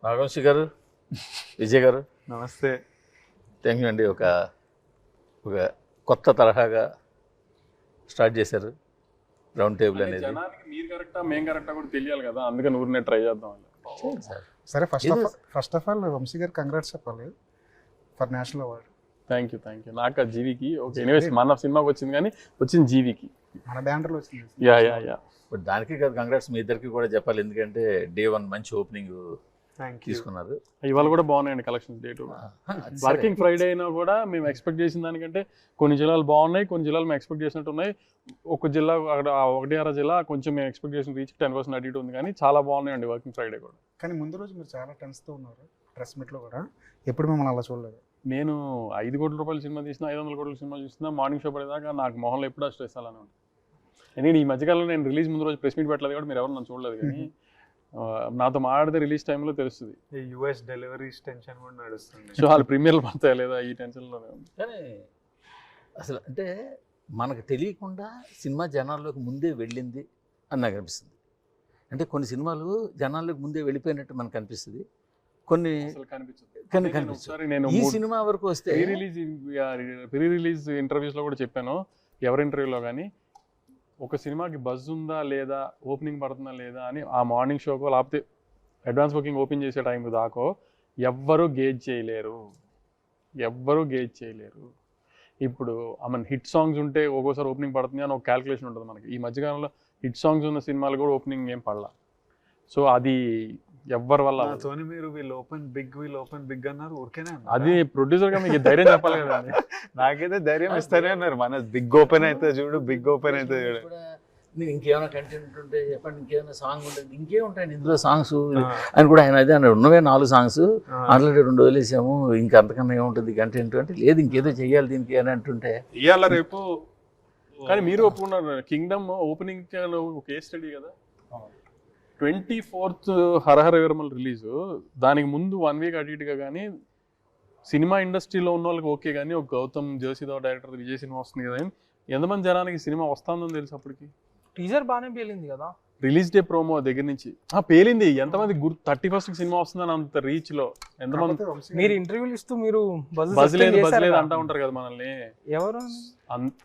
నాగవంశి గారు, విజయ్ గారు, నమస్తే. థ్యాంక్ యూ అండి. ఒక ఒక కొత్త తరహాగా స్టార్ట్ చేశారు రౌండ్ టేబుల్ అనేది. జనానికి మీరు కరెక్టా మేము కరెక్టా కూడా తెలియాలి కదా, అందుకని ఊరినే ట్రై చేద్దాం. సార్ సరే, ఫస్ట్ ఆఫ్ ఆల్ వంశీ గారు కంగ్రాట్స్ చెప్పాలి for national award. Thank you. నాకు జీవికి ఓకే. ఎనీవేస్ మన సినిమాకి వచ్చింది కానీ వచ్చింది జీవికి, మన బ్యానర్లో వచ్చింది. యా. బట్ దానికి కాదు, కంగ్రాట్స్ మీ ఇద్దరికి కూడా చెప్పాలి. ఎందుకంటే డే 1 మంచి ఓపెనింగ్ తీసుకున్నారు. ఇవాళ కూడా బాగున్నాయండి కలెక్షన్స్. డే 2 వర్కింగ్ ఫ్రైడే అయినా కూడా మేము ఎక్స్పెక్ట్ చేసిన దానికంటే కొన్ని జిల్లాలు బాగున్నాయి, కొన్ని జిల్లాలు మేము ఎక్స్పెక్ట్ చేసినట్టు ఉన్నాయి. ఒక జిల్లా అక్కడ 1-6 జిల్లా కొంచెం మేము ఎక్స్పెక్ట్ చేసిన రీచ్ 10% అటు ఇటు ఉంది, కానీ చాలా బాగున్నాయండి వర్కింగ్ ఫ్రైడే కూడా. కానీ ముందు రోజు మీరు చాలా టెన్స్తో ఉన్నారు ప్రెస్ మీట్లో కూడా, ఎప్పుడు మిమ్మల్ని అలా చూడలేదు. నేను 5 కోట్ల రూపాయల సినిమా తీసినా, 500 కోట్ల సినిమా చూసినా, మార్నింగ్ షో పడేదాకా నాకు మొహంలో ఎప్పుడూ స్ట్రెస్ అలానే ఉంటుంది. ఎందుకంటే ఈ మధ్యకాలంలో నేను రిలీజ్ ముందు రోజు ప్రెస్ మీట్ పెట్టలేదు కూడా మీరు ఎవరు నన్ను చూడలేదు, కానీ నాతో మాట్లాడితే రిలీజ్ టైంలో తెలుస్తుంది. యూఎస్ డెలివరీస్ టెన్షన్ కూడా నడుస్తుంది. సో వాళ్ళు ప్రీమియర్లు పడతాయా లేదా ఈ టెన్షన్లోనే ఉంది. కానీ అసలు అంటే మనకు తెలియకుండా సినిమా జనాల్లోకి ముందే వెళ్ళింది అని నాకు అనిపిస్తుంది. అంటే కొన్ని సినిమాలు జనాల్లోకి ముందే వెళ్ళిపోయినట్టు మనకు అనిపిస్తుంది, కొన్ని కనిపించదు. ఈ సినిమా వరకు వస్తే ప్రీ రిలీజ్ ఇంటర్వ్యూస్లో కూడా చెప్పాను, ఎవరి ఇంటర్వ్యూలో కానీ, ఒక సినిమాకి బజ్ ఉందా లేదా, ఓపెనింగ్ పడుతుందా లేదా అని ఆ మార్నింగ్ షోకో లేకపోతే అడ్వాన్స్ బుకింగ్ ఓపెన్ చేసే టైంకి దాకో ఎవ్వరూ గేజ్ చేయలేరు. ఇప్పుడు మన హిట్ సాంగ్స్ ఉంటే ఒక్కోసారి ఓపెనింగ్ పడుతుంది అని ఒక క్యాల్కులేషన్ ఉంటుంది మనకి. ఈ మధ్యకాలంలో హిట్ సాంగ్స్ ఉన్న సినిమాలు కూడా ఓపెనింగ్ ఏం పడలా. సో అది ఎవ్వరి వల్ల మీరు వీళ్ళు ఓపెన్ బిగ్ అన్నారు, ఊరికేనే అది ప్రొడ్యూసర్గా మీకు ధైర్యం చెప్పాలి కదా. నాకైతే ధైర్యం ఇస్తానే అన్నారు, మన బిగ్ ఓపెన్ అయితే చూడు, బిగ్ ఓపెన్ అయితే చూడు. ఇంకేమైనా కంటెంట్ ఉంటే చెప్పండి, ఇంకేమైనా సాంగ్ ఉంటుంది, ఇంకేం ఉంటాయండి ఇందులో సాంగ్స్ అని కూడా ఆయన అదే అన్నాడు. ఉన్నవే 4 సాంగ్స్, ఆల్రెడీ 2 వదిలేసాము, ఇంకా అంతకన్నా ఏముంటుంది కంటెంట్ అంటే, లేదు ఇంకేదో చెయ్యాలి దీనికి అని అంటుంటే ఇవాళ రేపు. కానీ మీరు ఒప్పుకున్నారు, కింగ్డమ్ ఓపెనింగ్ కేస్ స్టడీ కదా. 24th హరహర విరమల్ రిలీజు, దానికి ముందు 1 వీక్ అటు ఇటుగా కానీ సినిమా ఇండస్ట్రీలో ఉన్న వాళ్ళకి ఓకే, కానీ ఒక గౌతమ్ జోషిదావ్ డైరెక్టర్ విజయ్ సినిమా వస్తుంది కదా, ఎంతమంది జనానికి సినిమా వస్తుందని తెలుసు అప్పటికి. టీజర్ బాగానే పేలింది కదా రిలీజ్ డే ప్రోమో దగ్గర నుంచి పేలింది. ఎంతమంది 31st సినిమా వస్తుందని అంత రీచ్ లో ఎంతమంది. మీరు ఇంటర్వ్యూలు ఇస్తూ మీరు బజ్ లేదు అంటా ఉంటారు కదా మనల్ని, ఎవరు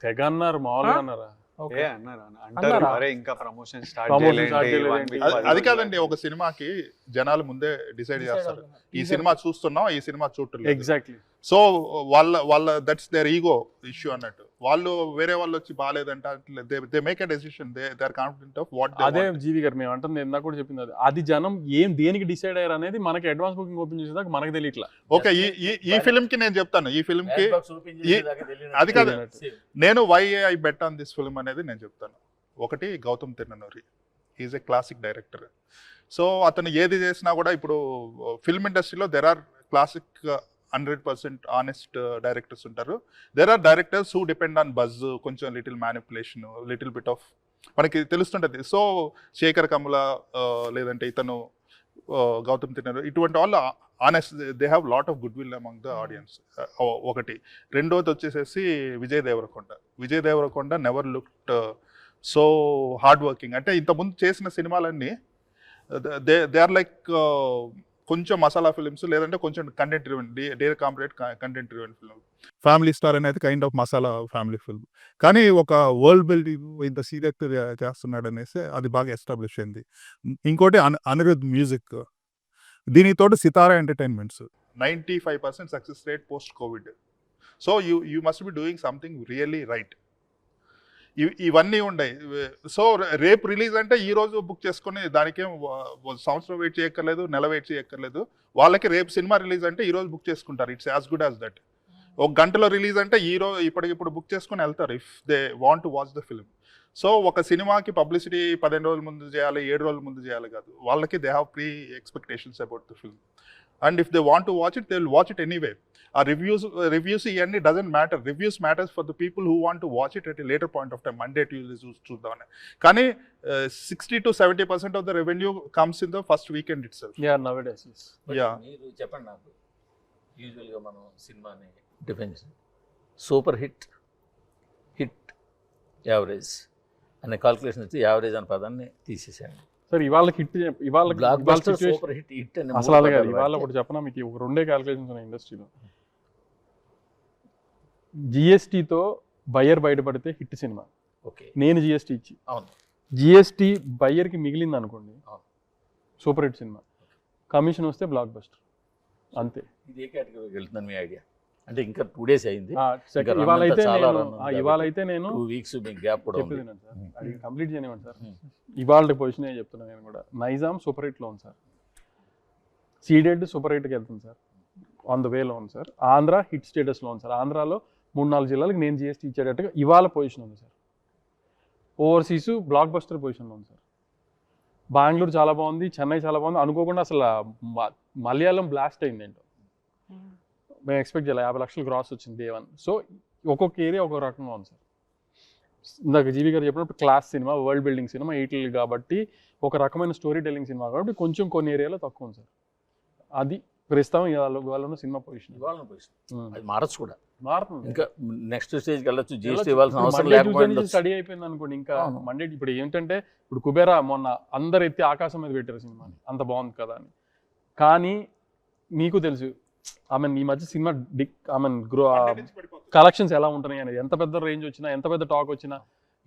తెగ అన్నారు, మామూలుగా అన్నారా? ఇంకా ప్రమోషన్ అది కాదండి, ఒక సినిమాకి జనాలు ముందే డిసైడ్ చేస్తారు, ఈ సినిమా చూస్తున్నాం, ఈ సినిమా చూడలేదు. ఎగ్జాక్ట్లీ. సో వాళ్ళ దట్స్ దేర్ ఈగో ఇష్యూ అన్నట్టు. వాళ్ళు వేరే వాళ్ళు వచ్చి బాగాలేదంట, they make a decision, they are confident of what. అదే జీవి గారు మేము అంటే ఇందాక కూడా చెప్పింది, అది జనం దేనికి డిసైడ్ అయ్యారు అనేది మనకి అడ్వాన్స్ బుకింగ్ ఓపెన్ చేసేదాకా మనకు తెలియట్లా. ఓకే, ఈ ఫిల్మ్ కి నేను చెప్తాను, ఈ ఫిల్మ్ కి అది కాదు, నేను why I bet on this film అనేది నేను చెప్తాను. ఒకటి, Gautam Tinnanuri is a classic director. So అతను ఏది చేసినా కూడా, ఇప్పుడు ఫిల్మ్ ఇండస్ట్రీలో there are classic 100% honest directors ఉంటారు. There are directors who depend on buzz, కొంచెం little manipulation, little bit of మనకి తెలుస్తుంటుంది. సో శేఖర్ కమల లేదంటే ఇతను గౌతమ్ తిన్ననూరి, ఇటువంటి వాళ్ళు honest, they have lot of goodwill among the audience. ఒకటి. రెండోది వచ్చేసేసి Vijay Deverakonda never looked so hard working. అంటే ఇంతకుముందు చేసిన సినిమాలన్నీ దే ఆర్ లైక్ కొంచెం మసాలా ఫిల్మ్స్, లేదంటే కొంచెం content driven, they're complete content driven film. Family star అనేది kind of masala family film, కానీ ఒక వరల్డ్ బిల్డింగ్ ఇంత సీరియస్ చేస్తున్నాడు అనేసి అది బాగా ఎస్టాబ్లిష్ అయింది. ఇంకోటి అనిరుద్ మ్యూజిక్, దీనితో Sitara entertainments 95% success rate post Covid. So you must be doing something really right. ఇవన్నీ ఉన్నాయి. సో రేపు రిలీజ్ అంటే ఈ రోజు బుక్ చేసుకుని దానికేం సంవత్సరం వెయిట్ చేయక్కర్లేదు, నెల వెయిట్ చేయక్కర్లేదు. వాళ్ళకి రేపు సినిమా రిలీజ్ అంటే ఈ రోజు బుక్ చేసుకుంటారు. It's as good as that. ఒక గంటలో రిలీజ్ అంటే ఈ రోజు ఇప్పటికిప్పుడు బుక్ చేసుకుని వెళ్తారు, if they want to watch the film. So ఒక సినిమాకి పబ్లిసిటీ 15 రోజుల ముందు చేయాలి, 7 రోజుల ముందు చేయాలి కాదు. వాళ్ళకి they have pre expectations about the film, and if they want to watch it, they will watch it anyway. ఆ రివ్యూస్ ఇవన్నీ doesn't matter. Reviews matters for the people who want to watch it at a later point of time, Monday Tuesday చూద్దామని. కానీ 60 to 70% of the revenue comes in the first weekend it self. మీరు చెప్పండి నాకు, యూజువల్గా మనం సినిమాని defence super hit, average అనే calculation వచ్చి యావరేజ్ అనే పదాన్ని తీసేసాను. సార్ ఇవాళ హిట్ ఇవాళ బ్లాక్ ఇవాళ buster situation- super hit hit అని అసలు అదే కాదు మూడు ఇవాళ పదాలు ఒకటి చెప్పనా మీకు ఒక రెండే క్యాలిక్యులేషన్స్ ఉన్నాయి ఇండస్ట్రీలో. జిఎస్టీతో బయ్యర్ బయటపడితే హిట్ సినిమా, ఓకే నేను జిఎస్టీ ఇచ్చి అవును జిఎస్టీ బయ్యర్కి మిగిలింది అనుకోండి అవును. సూపర్ హిట్ సినిమా, కమిషన్ వస్తే బ్లాక్ బస్టర్ అంతే. ఇది ఏ కేటగిరీకి వెళ్తుందని మీ ఐడియా? అంటే ఇంకా 2 days అయింది, ఇంకా ఇవాళ అయితే రన్ అంతా చాలా నేను రన్ ఉంది ఇవాళ అయితే నేను 2 weeks మీకు గ్యాప్ కూడా ఉంది. చెప్పేది సార్ అది కంప్లీట్ చేయనివ్వండి సార్. ఇవాళ పొజిషన్ చెప్తున్నాను నేను కూడా. నైజాం సూపర్ హిట్లో ఉంది సార్, సీడెడ్ సూపర్ హిట్కి వెళ్తుంది సార్, ఆన్ ద వేలో ఉంది సార్. ఆంధ్ర హిట్ స్టేటస్లో ఉంది సార్. ఆంధ్రాలో 3-4 జిల్లాలకు నేను జిఎస్టీ ఇచ్చేటట్టుగా ఇవాళ పొజిషన్ ఉంది సార్. ఓవర్సీస్ బ్లాక్ బస్టర్ పొజిషన్లో ఉంది సార్. బెంగళూరు చాలా బాగుంది, చెన్నై చాలా బాగుంది. అనుకోకుండా అసలు మలయాళం బ్లాస్ట్ అయింది ఏంటో, మేము ఎక్స్పెక్ట్ చేయాలి. 50 లక్షలు గ్రాస్ వచ్చింది డే 1. సో ఒక్కొక్క ఏరియా ఒక్కొక్క రకంగా ఉంది సార్. ఇందాక జీవి గారు చెప్పినప్పుడు class cinema, world building cinema, 8 కాబట్టి ఒక రకమైన స్టోరీ టెల్లింగ్ సినిమా కాబట్టి కొంచెం కొన్ని ఏరియాలో తక్కువ ఉంది సార్. అది ప్రస్తుతం ఇవాళ సినిమా పొజిషన్. ఇవాళ పొజిషన్ అది మారచ్చు కూడా, మారుతుంది. ఇంకా నెక్స్ట్ స్టేజ్కి వెళ్ళొచ్చు. జిఎస్టీ ఇవ్వాల్సిన అవసరం లేకపోయింది. స్టడీ అయిపోయింది అనుకోండి. ఇంకా మండే ఇప్పుడు ఏంటంటే ఇప్పుడు కుబేరా మొన్న అందరు ఎత్తి ఆకాశం మీద పెట్టారు సినిమాని, అంత బాగుంది కదా అని. కానీ మీకు తెలుసు ఈ మధ్య సినిమా కలెక్షన్స్ ఎలా ఉంటున్నాయి అనేది, ఎంత పెద్ద రేంజ్ వచ్చినా, ఎంత పెద్ద టాక్ వచ్చినా,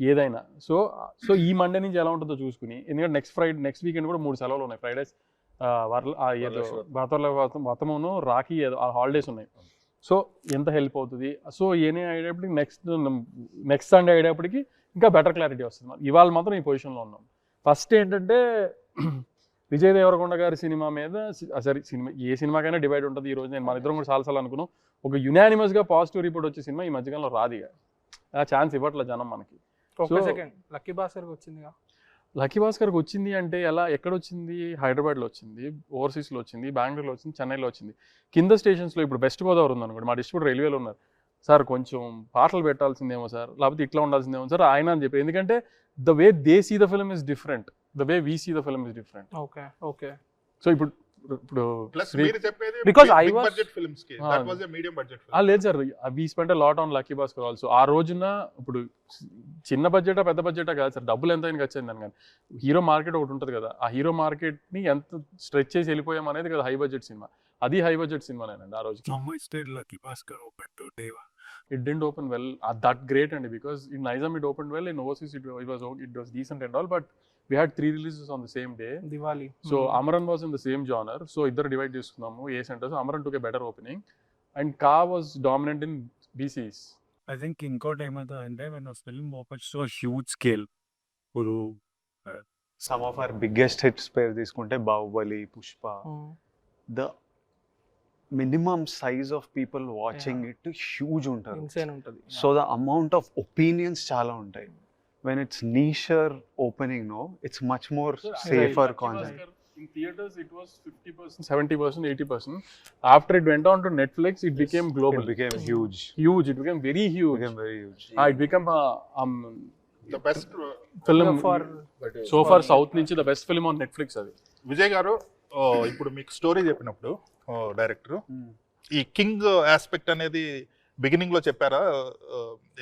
ఏదైనా. సో ఈ మండే నుంచి ఎలా ఉంటుందో చూసుకుని, ఎందుకంటే నెక్స్ట్ వీకెండ్ కూడా 3 సెలవులు ఉన్నాయి. ఫ్రైడేస్ వతమును రాఖీ ఏదో హాలిడేస్ ఉన్నాయి. సో ఎంత హెల్ప్ అవుతుంది. సో ఏనే అయ్యేటప్పటికి నెక్స్ట్ సండే అయ్యేటప్పటికి ఇంకా బెటర్ క్లారిటీ వస్తుంది. ఇవాళ మాత్రం ఈ పొజిషన్లో ఉన్నాం. ఫస్ట్ ఏంటంటే విజయ్ దేవరకొండ గారి సినిమా మీద సరే సినిమా ఏ సినిమాకైనా డివైడ్ ఉంటుంది. ఈ రోజు నేను మన ఇద్దరం కూడా చాలాసార్లు అనుకున్నాం, ఒక యునానిమస్గా పాజిటివ్ రిపోర్ట్ వచ్చే సినిమా ఈ మధ్యకాలంలో రాదిగా, ఆ ఛాన్స్ ఇవ్వట్లేదు జనం మనకి. సెకండ్ లక్కీ భాస్కర్కి వచ్చిందిగా. లక్కీ భాస్కర్కి వచ్చింది అంటే ఎక్కడ వచ్చింది? హైదరాబాద్లో వచ్చింది, ఓవర్సీస్లో వచ్చింది, బెంగళూరులో వచ్చింది, చెన్నైలో వచ్చింది. కింద స్టేషన్స్లో ఇప్పుడు వెస్ట్ గోదావరి ఉందనుకోండి, మా డిస్ట్రిబ్యూటర్ రైల్వేలో ఉన్నారు. సార్ కొంచెం పాటలు పెట్టాల్సిందేమో సార్, లేకపోతే ఇట్లా ఉండాల్సిందేమో సార్ ఆయన అని చెప్పి. ఎందుకంటే the way they see the film is different, the way we see the film is different. Okay so ఇప్పుడు Because I was- లేదు sir, we spend lot on Lucky Bhaskar also. ఆ రోజున ఇప్పుడు చిన్న బడ్జెటా పెద్ద బడ్జెటా కాదు సార్, డబ్బులు ఎంత అయినా ఖర్చు అయిందని. కానీ హీరో మార్కెట్ ఒకటి ఉంటుంది కదా, ఆ హీరో మార్కెట్ని ఎంత స్ట్రెచ్ చేసి వెళ్ళిపోయాం అనేది కదా హై బడ్జెట్ సినిమా. అది హై బడ్జెట్ సినిమానేనండి ఆ రోజు. It didn't open well that great and because in Nizam it opened well, in overseas it was decent and all, but we had 3 releases on the same day. Diwali. So Amaran was in the same genre, so iddaru divide chestunnamu A center. So Amaran took a better opening and Ka was dominant in BCs. I think ఇంకోటి ఏమవుతుందంటే when a film opens to a huge scale, ఇప్పుడు some of our biggest hits పేరు తీసుకుంటే Baahubali, Pushpa, the minimum size of people watching it huge ఉంటారు. Insane ఉంటుంది. So the amount of opinions చాలా ఉంటాయి. When it's nicher opening no it's much more safer concept. In theaters it was 50%, 70%, 80%. After it went on to Netflix, it became global. It became huge. Huge. It became very huge. It became the best film for so far south నుంచి the best film on Netflix అది. విజయ్ గారు ఇప్పుడు మీకు story చెప్పినప్పుడు director ఈ king aspect అనేది beginning లో చెప్పారా?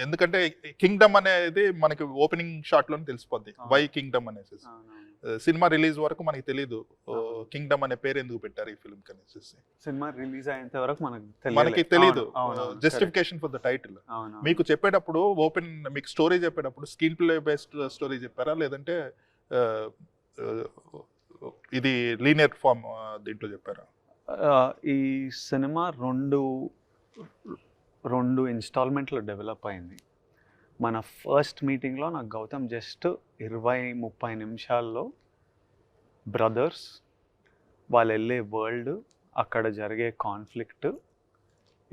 ఎందుకంటే కింగ్డమ్ అనేది మనకి ఓపెనింగ్ షాట్ లోనే తెలిసిపోద్ది వై కింగ్డమ్ అనేసి. సినిమా రిలీజ్ వరకు మనకి తెలియదు కింగ్డమ్ అనే పేరు ఎందుకు పెట్టారు ఈ ఫిల్మ్ కనేసి. సినిమా రిలీజ్ అయ్యేంత వరకు మనకి తెలియదు జస్టిఫికేషన్ ఫర్ ద టైటిల్. మీకు చెప్పేటప్పుడు మీకు స్టోరీ చెప్పేటప్పుడు స్క్రీన్ ప్లే బేస్డ్ స్టోరీ చెప్పారా, లేదంటే ఇది లీనియర్ ఫామ్ దీంట్లో చెప్పారా? ఈ సినిమా రెండు ఇన్స్టాల్మెంట్లో డెవలప్ అయింది. మన ఫస్ట్ మీటింగ్లో నాకు గౌతమ్ జస్ట్ 20-30 నిమిషాల్లో బ్రదర్స్, వాళ్ళు వెళ్ళే వరల్డ్, అక్కడ జరిగే కాన్ఫ్లిక్ట్,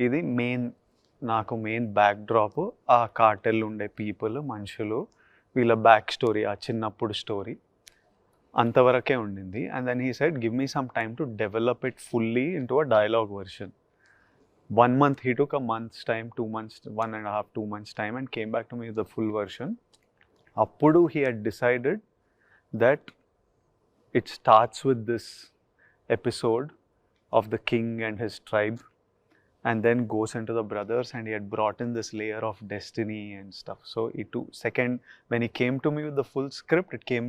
ఇది నాకు మెయిన్ బ్యాక్ డ్రాప్. ఆ కార్టెల్ ఉండే పీపుల్, మనుషులు, వీళ్ళ బ్యాక్ స్టోరీ, ఆ చిన్నప్పుడు స్టోరీ అంతవరకే ఉండింది. And then he said give me some time to develop it fully into a dialogue version. 1 month, he took a month's time, 2 months, 1.5, 2 months time and came back to me with the full version. Appudu he had decided that it starts with this episode of the king and his tribe and then goes into the brothers, and he had brought in this layer of destiny and stuff. So second, when he came to me with the full script, it came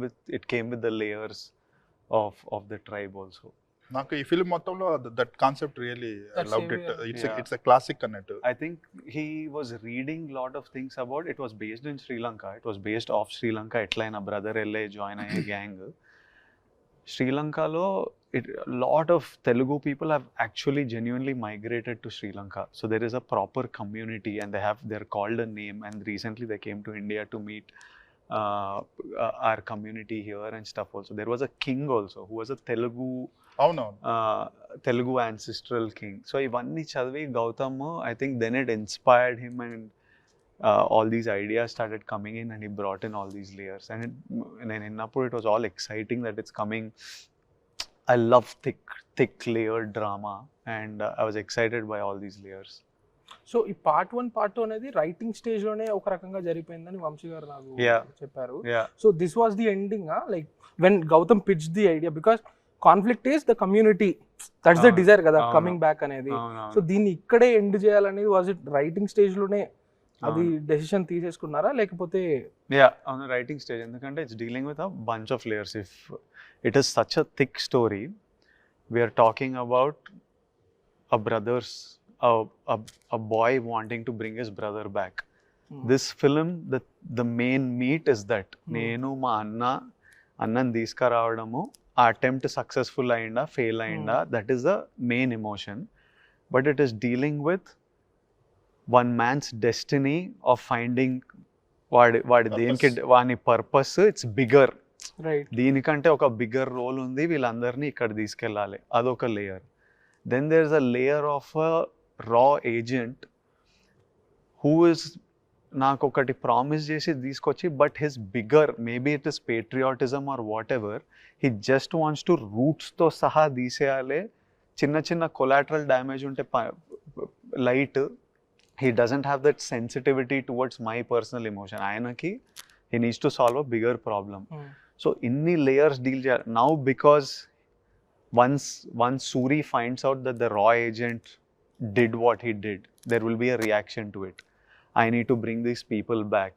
with the layers of the tribe also. నాకు ఈ film మొత్తంలో that concept really I That's loved same it. here. It's a classic అన్నట్టు. I think he was reading lot of things about, it was based in Sri Lanka, it was based off Sri Lanka, ఎట్లయినా brother LA join అయ్యే gang. Sri Lanka lo lot of Telugu people have actually genuinely migrated to Sri Lanka, so there is a proper community, and they're called a name, and recently they came to India to meet our community here and stuff also. There was a king also who was a అవునవును. Telugu ancestral king. So ivanni chadivi Gautam, I think then it inspired him, and all these ideas started coming in, and he brought in all these layers, and in Napur it was all exciting that it's coming. I love thick layered drama, and I was excited by all these layers. So ఈ part 1 part 2 అనేది writing stage లోనే ఒక రకంగా జరిగిపోయిందని వంశీ గారు నాకు చెప్పారు. Yeah. So this was the ending, like when Gautam pitch the idea, because conflict is the community, that's the desire కదా coming back అనేది. సో దీన్ని ఇక్కడే ఎండ్ చేయాలనేది వాజ్ ఇట్ రైటింగ్ స్టేజ్ లోనే అది డెసిషన్ తీసేసుకున్నారా, లేకపోతే? On the writing stage, ఎందుకంటే it's dealing with a bunch of layers. If it is such a thick story, we are talking about a boy wanting to bring his brother back. This film, the main meat is that నేను మా అన్నని తీసుకురావడము, ఆ attempt successful అయిందా fail అయిందా, that is the main emotion. But it is dealing with one man's destiny of finding వాడి దేనికి వాని purpose, it's bigger. Right. దీనికంటే ఒక బిగ్గర్ రోల్ ఉంది, వీళ్ళందరినీ ఇక్కడ తీసుకెళ్ళాలి, అదొక layer. Then there is a layer of a రా ఏజెంట్ హూ ఇస్ నాకు ఒకటి ప్రామిస్ చేసి తీసుకొచ్చి, but his bigger, maybe it is patriotism or whatever, he just wants to రూట్స్తో సహా తీసేయాలి. చిన్న కొలాటరల్ డ్యామేజ్ ఉంటే light, he doesn't have that sensitivity towards my personal emotion. Ayanaki, he needs to solve a bigger problem. So inni layers deal now, because once Suri finds out that the raw agent did what he did, there will be a reaction to it. I need to bring these people back.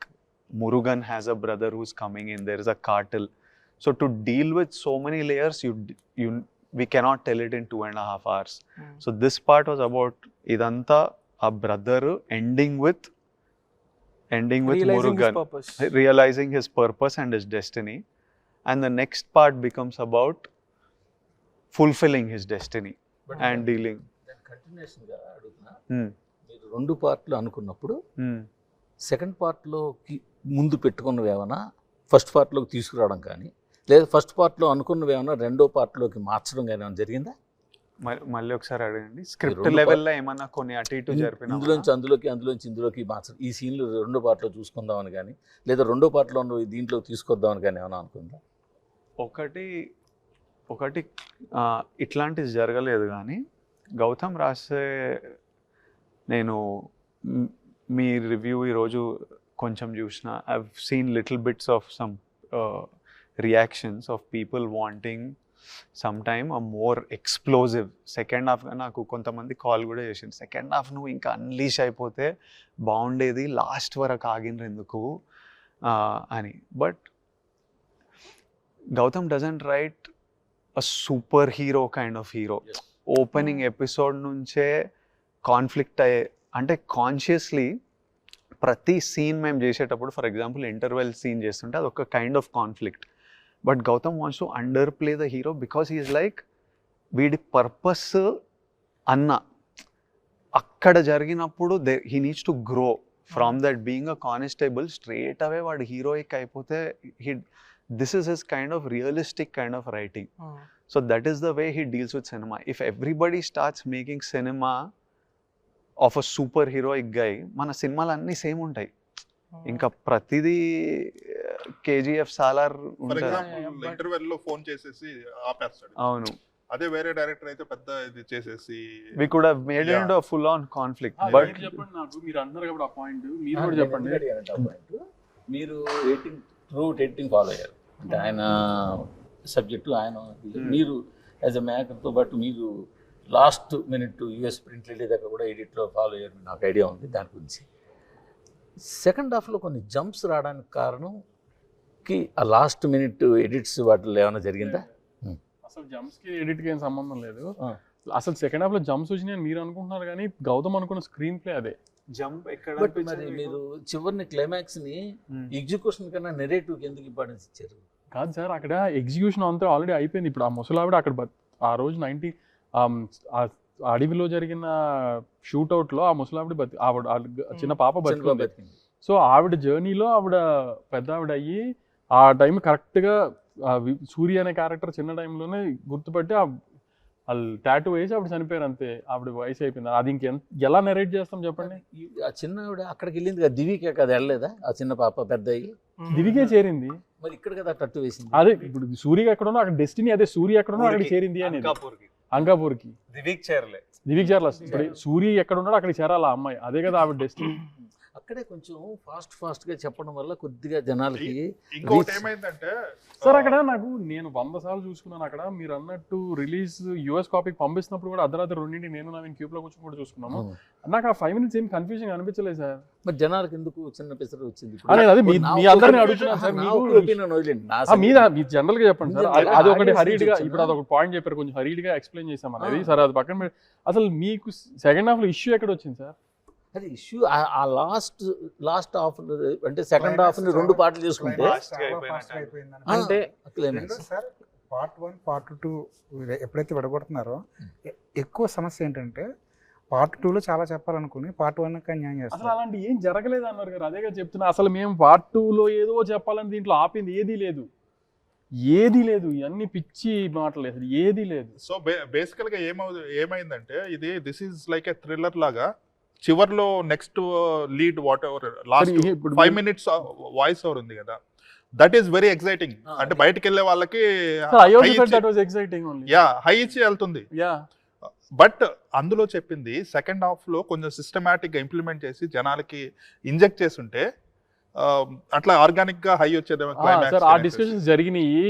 Murugan has a brother who's coming in, there is a cartel. So to deal with so many layers, we cannot tell it in 2.5 hours. So this part was about idanta a brother ending with Murugan realizing his purpose and his destiny, and the next part becomes about fulfilling his destiny and dealing. Continuation గా అడుగుతున్నా, మీరు 2 పార్ట్లు అనుకున్నప్పుడు second పార్ట్లోకి ముందు పెట్టుకున్నవి ఏమైనా first పార్ట్లోకి తీసుకురావడం కానీ, లేదా first పార్ట్లో అనుకున్నవి ఏమైనా రెండో పార్ట్లోకి మార్చడం కానీ ఏమైనా జరిగిందా? మళ్ళీ ఒకసారి అడగండి. స్క్రిప్ట్ లెవెల్లో ఏమన్నా కొన్ని అటు ఇటు జరిపిన, అందులోంచి ఇందులోకి మార్చడం, ఈ సీన్లు రెండో పార్ట్లో చూసుకుందామని కానీ, లేదా రెండో పార్ట్లో దీంట్లో తీసుకొద్దామని కానీ ఏమైనా అనుకుందా? ఒకటి ఇట్లాంటిది జరగలేదు, కానీ గౌతమ్ రాసే, నేను మీ రివ్యూ ఈరోజు కొంచెం చూసిన, I have seen little bits of some reactions of people wanting some time a more explosive second half. నాకు కొంతమంది కాల్ కూడా చేసింది, సెకండ్ హాఫ్ నువ్వు ఇంకా అన్లీష్ అయిపోతే బాగుండేది, లాస్ట్ వరకు ఆగినరు ఎందుకు అని. But Gautam doesn't write a superhero kind of hero. Opening episode నుంచే కాన్ఫ్లిక్ట్ అయ్యే, అంటే కాన్షియస్లీ ప్రతి సీన్ మేము చేసేటప్పుడు, ఫర్ ఎగ్జాంపుల్ ఇంటర్వెల్ సీన్ చేస్తుంటే అది ఒక kind of conflict. But Gautam wants to underplay the hero because he is like, వీడి పర్పస్ అన్న అక్కడ జరిగినప్పుడు he needs to grow from that being a constable straight away వాడు హీరోయిక్ అయిపోతే, this is his kind of realistic kind of writing. So that is the way he deals with cinema. If everybody starts making cinema of a super heroic guy, మన సినిమాలు అన్నీ same ఉంటాయి, ఇంకా ప్రతిదీ KGF Salar interval లో phone చేసేసి ఆపేస్తాడు. అవును, అదే వేరే డైరెక్టర్ అయితే పెద్ద ఇది చేసేసి we could have made it a full on conflict. But చెప్పండి నాకు, మీరు అన్నారు కాబట్టి ఆ పాయింట్ మీరు కూడా చెప్పండి. మీరు ఎడిటింగ్ ఫాలో అయ్యారు అంటే ఆయన సబ్జెక్టు ఆయన, మీరు యాజ్ ఎ మేకర్తో పాటు మీరు లాస్ట్ మినిట్ యూఎస్ ప్రింట్ వెళ్ళేదాకా కూడా ఎడిట్లో ఫాలో అయ్యారు, నాకు ఐడియా ఉంది దాని గురించి. సెకండ్ హాఫ్లో కొన్ని జంప్స్ రావడానికి కారణంకి ఆ లాస్ట్ మినిట్ ఎడిట్స్ వాటిలో ఏమైనా జరిగిందా? అసలు జంప్స్కి ఎడిట్కి ఏం సంబంధం లేదు. అసలు సెకండ్ హాఫ్లో జంప్స్ వచ్చినాయని మీరు అనుకుంటున్నారు కానీ గౌతమ్ అనుకున్న స్క్రీన్ ప్లే అదే. జంప్ ఎక్కడ బట్ మరి మీరు చివరిని క్లైమాక్స్ని ఎగ్జిక్యూషన్ కన్నా నెరేటివ్కి ఎందుకు ఇంపార్టెన్స్ ఇచ్చారు? కాదు సార్, అక్కడ ఎగ్జిక్యూషన్ అంతా ఆల్రెడీ అయిపోయింది. ఇప్పుడు ఆ ముసలావిడ అక్కడ ఆ రోజు అడవిలో జరిగిన షూట్అవుట్లో ఆ ముసలావిడ చిన్న పాప బతికింది. సో ఆవిడ జర్నీలో ఆవిడ పెద్ద ఆవిడ అయ్యి ఆ టైం కరెక్ట్గా సూర్య అనే క్యారెక్టర్ చిన్న టైంలోనే గుర్తుపట్టి వాళ్ళు టాటూ వేసి ఆవిడ చనిపోయారు అంతే. ఆవిడ వయసు అయిపోయింది. అది ఎలా నెరేట్ చేస్తాం చెప్పండి? ఆ చిన్న ఆవిడ అక్కడికి వెళ్ళింది కదా, దివికే కదా వెళ్ళలేదా? ఆ చిన్న పాప పెద్ద అయ్యి దివికే చేరింది. మరి ఇక్కడ కదా టట్టు వేసింది. అదే ఇప్పుడు సూర్య ఎక్కడున్నా అక్కడ డెస్టినీ అదే, సూర్య ఎక్కడున్నా అక్కడికి చేరింది అనేది. అంకాపూర్కి దివిక్ చేరలే. ఇప్పుడు సూర్య ఎక్కడ ఉన్నాడో అక్కడికి చేరాలి ఆ అమ్మాయి, అదే కదా ఆవిడ డెస్టినీ. అక్కడే కొంచెం ఫాస్ట్గా చెప్పడం వల్ల కొద్దిగా జనాలకి. ఇంకోటి ఏమైందంటే సార్ అక్కడ నేను 100 సార్లు చూసుకున్నాను. అక్కడ మీరు అన్నట్టు రిలీజ్ యూఎస్ కాపీకి పంపిస్తున్నప్పుడు కూడా అర్ధరాత్రి 2 నేను నవీన్ క్యూబ్లో కూర్చొని కూడా చూసుకున్నాము. నాకు ఆ 5 minutes ఏం కన్ఫ్యూజన్ అనిపించలేదు సార్. మరి జనాలకి ఎందుకు చిన్న పిసరు వచ్చింది? అదే మీ అందరినీ అడుగుతున్నాను సార్. మీ జనరల్ గా చెప్పండి సార్. అది ఒకటి హరీడ్గా ఇప్పుడు అదొక పాయింట్ చెప్పారు, కొంచెం హరీడ్గా ఎక్స్ప్లెయిన్ చేసాం అనేది. సార్ అది పక్కన అసలు మీకు సెకండ్ హాఫ్లో ఇష్యూ ఎక్కడ వచ్చింది సార్? అది ఇష్యూ ఆ లాస్ట్ హాఫ్ అంటే సెకండ్ హాఫ్ని 2 పార్ట్లు చేసుకుంటే అంటే సార్ పార్ట్ 1 పార్ట్ 2 ఎప్పుడైతే విడగొడుతున్నారో ఎక్కువ సమస్య ఏంటంటే పార్ట్ 2లో చాలా చెప్పాలనుకుని పార్ట్ 1కి అన్యాయం చేస్తారు. అసలు అలాంటి ఏం జరగలేదు అన్నారు కదా, అదేగా చెప్తున్నా. అసలు మేము పార్ట్ 2లో ఏదో చెప్పాలని దీంట్లో ఆపింది ఏదీ లేదు, ఇవన్నీ పిచ్చి మాటలు, అసలు ఏదీ లేదు. సో బేసికల్గా ఏమైందంటే this is like A thriller లాగా. చివర్లో next lead what ever last 5 minutes voice over ఉంది కదా, దట్ ఈస్ వెరీ ఎక్సైటింగ్. అంటే బయటకు వెళ్ళే వాళ్ళకి హై ఇచ్చి వెళ్తుంది. బట్ అందులో చెప్పింది సెకండ్ హాఫ్ లో కొంచెం సిస్టమాటిక్ గా ఇంప్లిమెంట్ చేసి జనాలకి ఇంజెక్ట్ చేసి ఉంటే అట్లా ఆర్గానిక్ గా హై వచ్చేదేమో. సార్ ఆ డిస్కషన్స్ జరిగినాయి.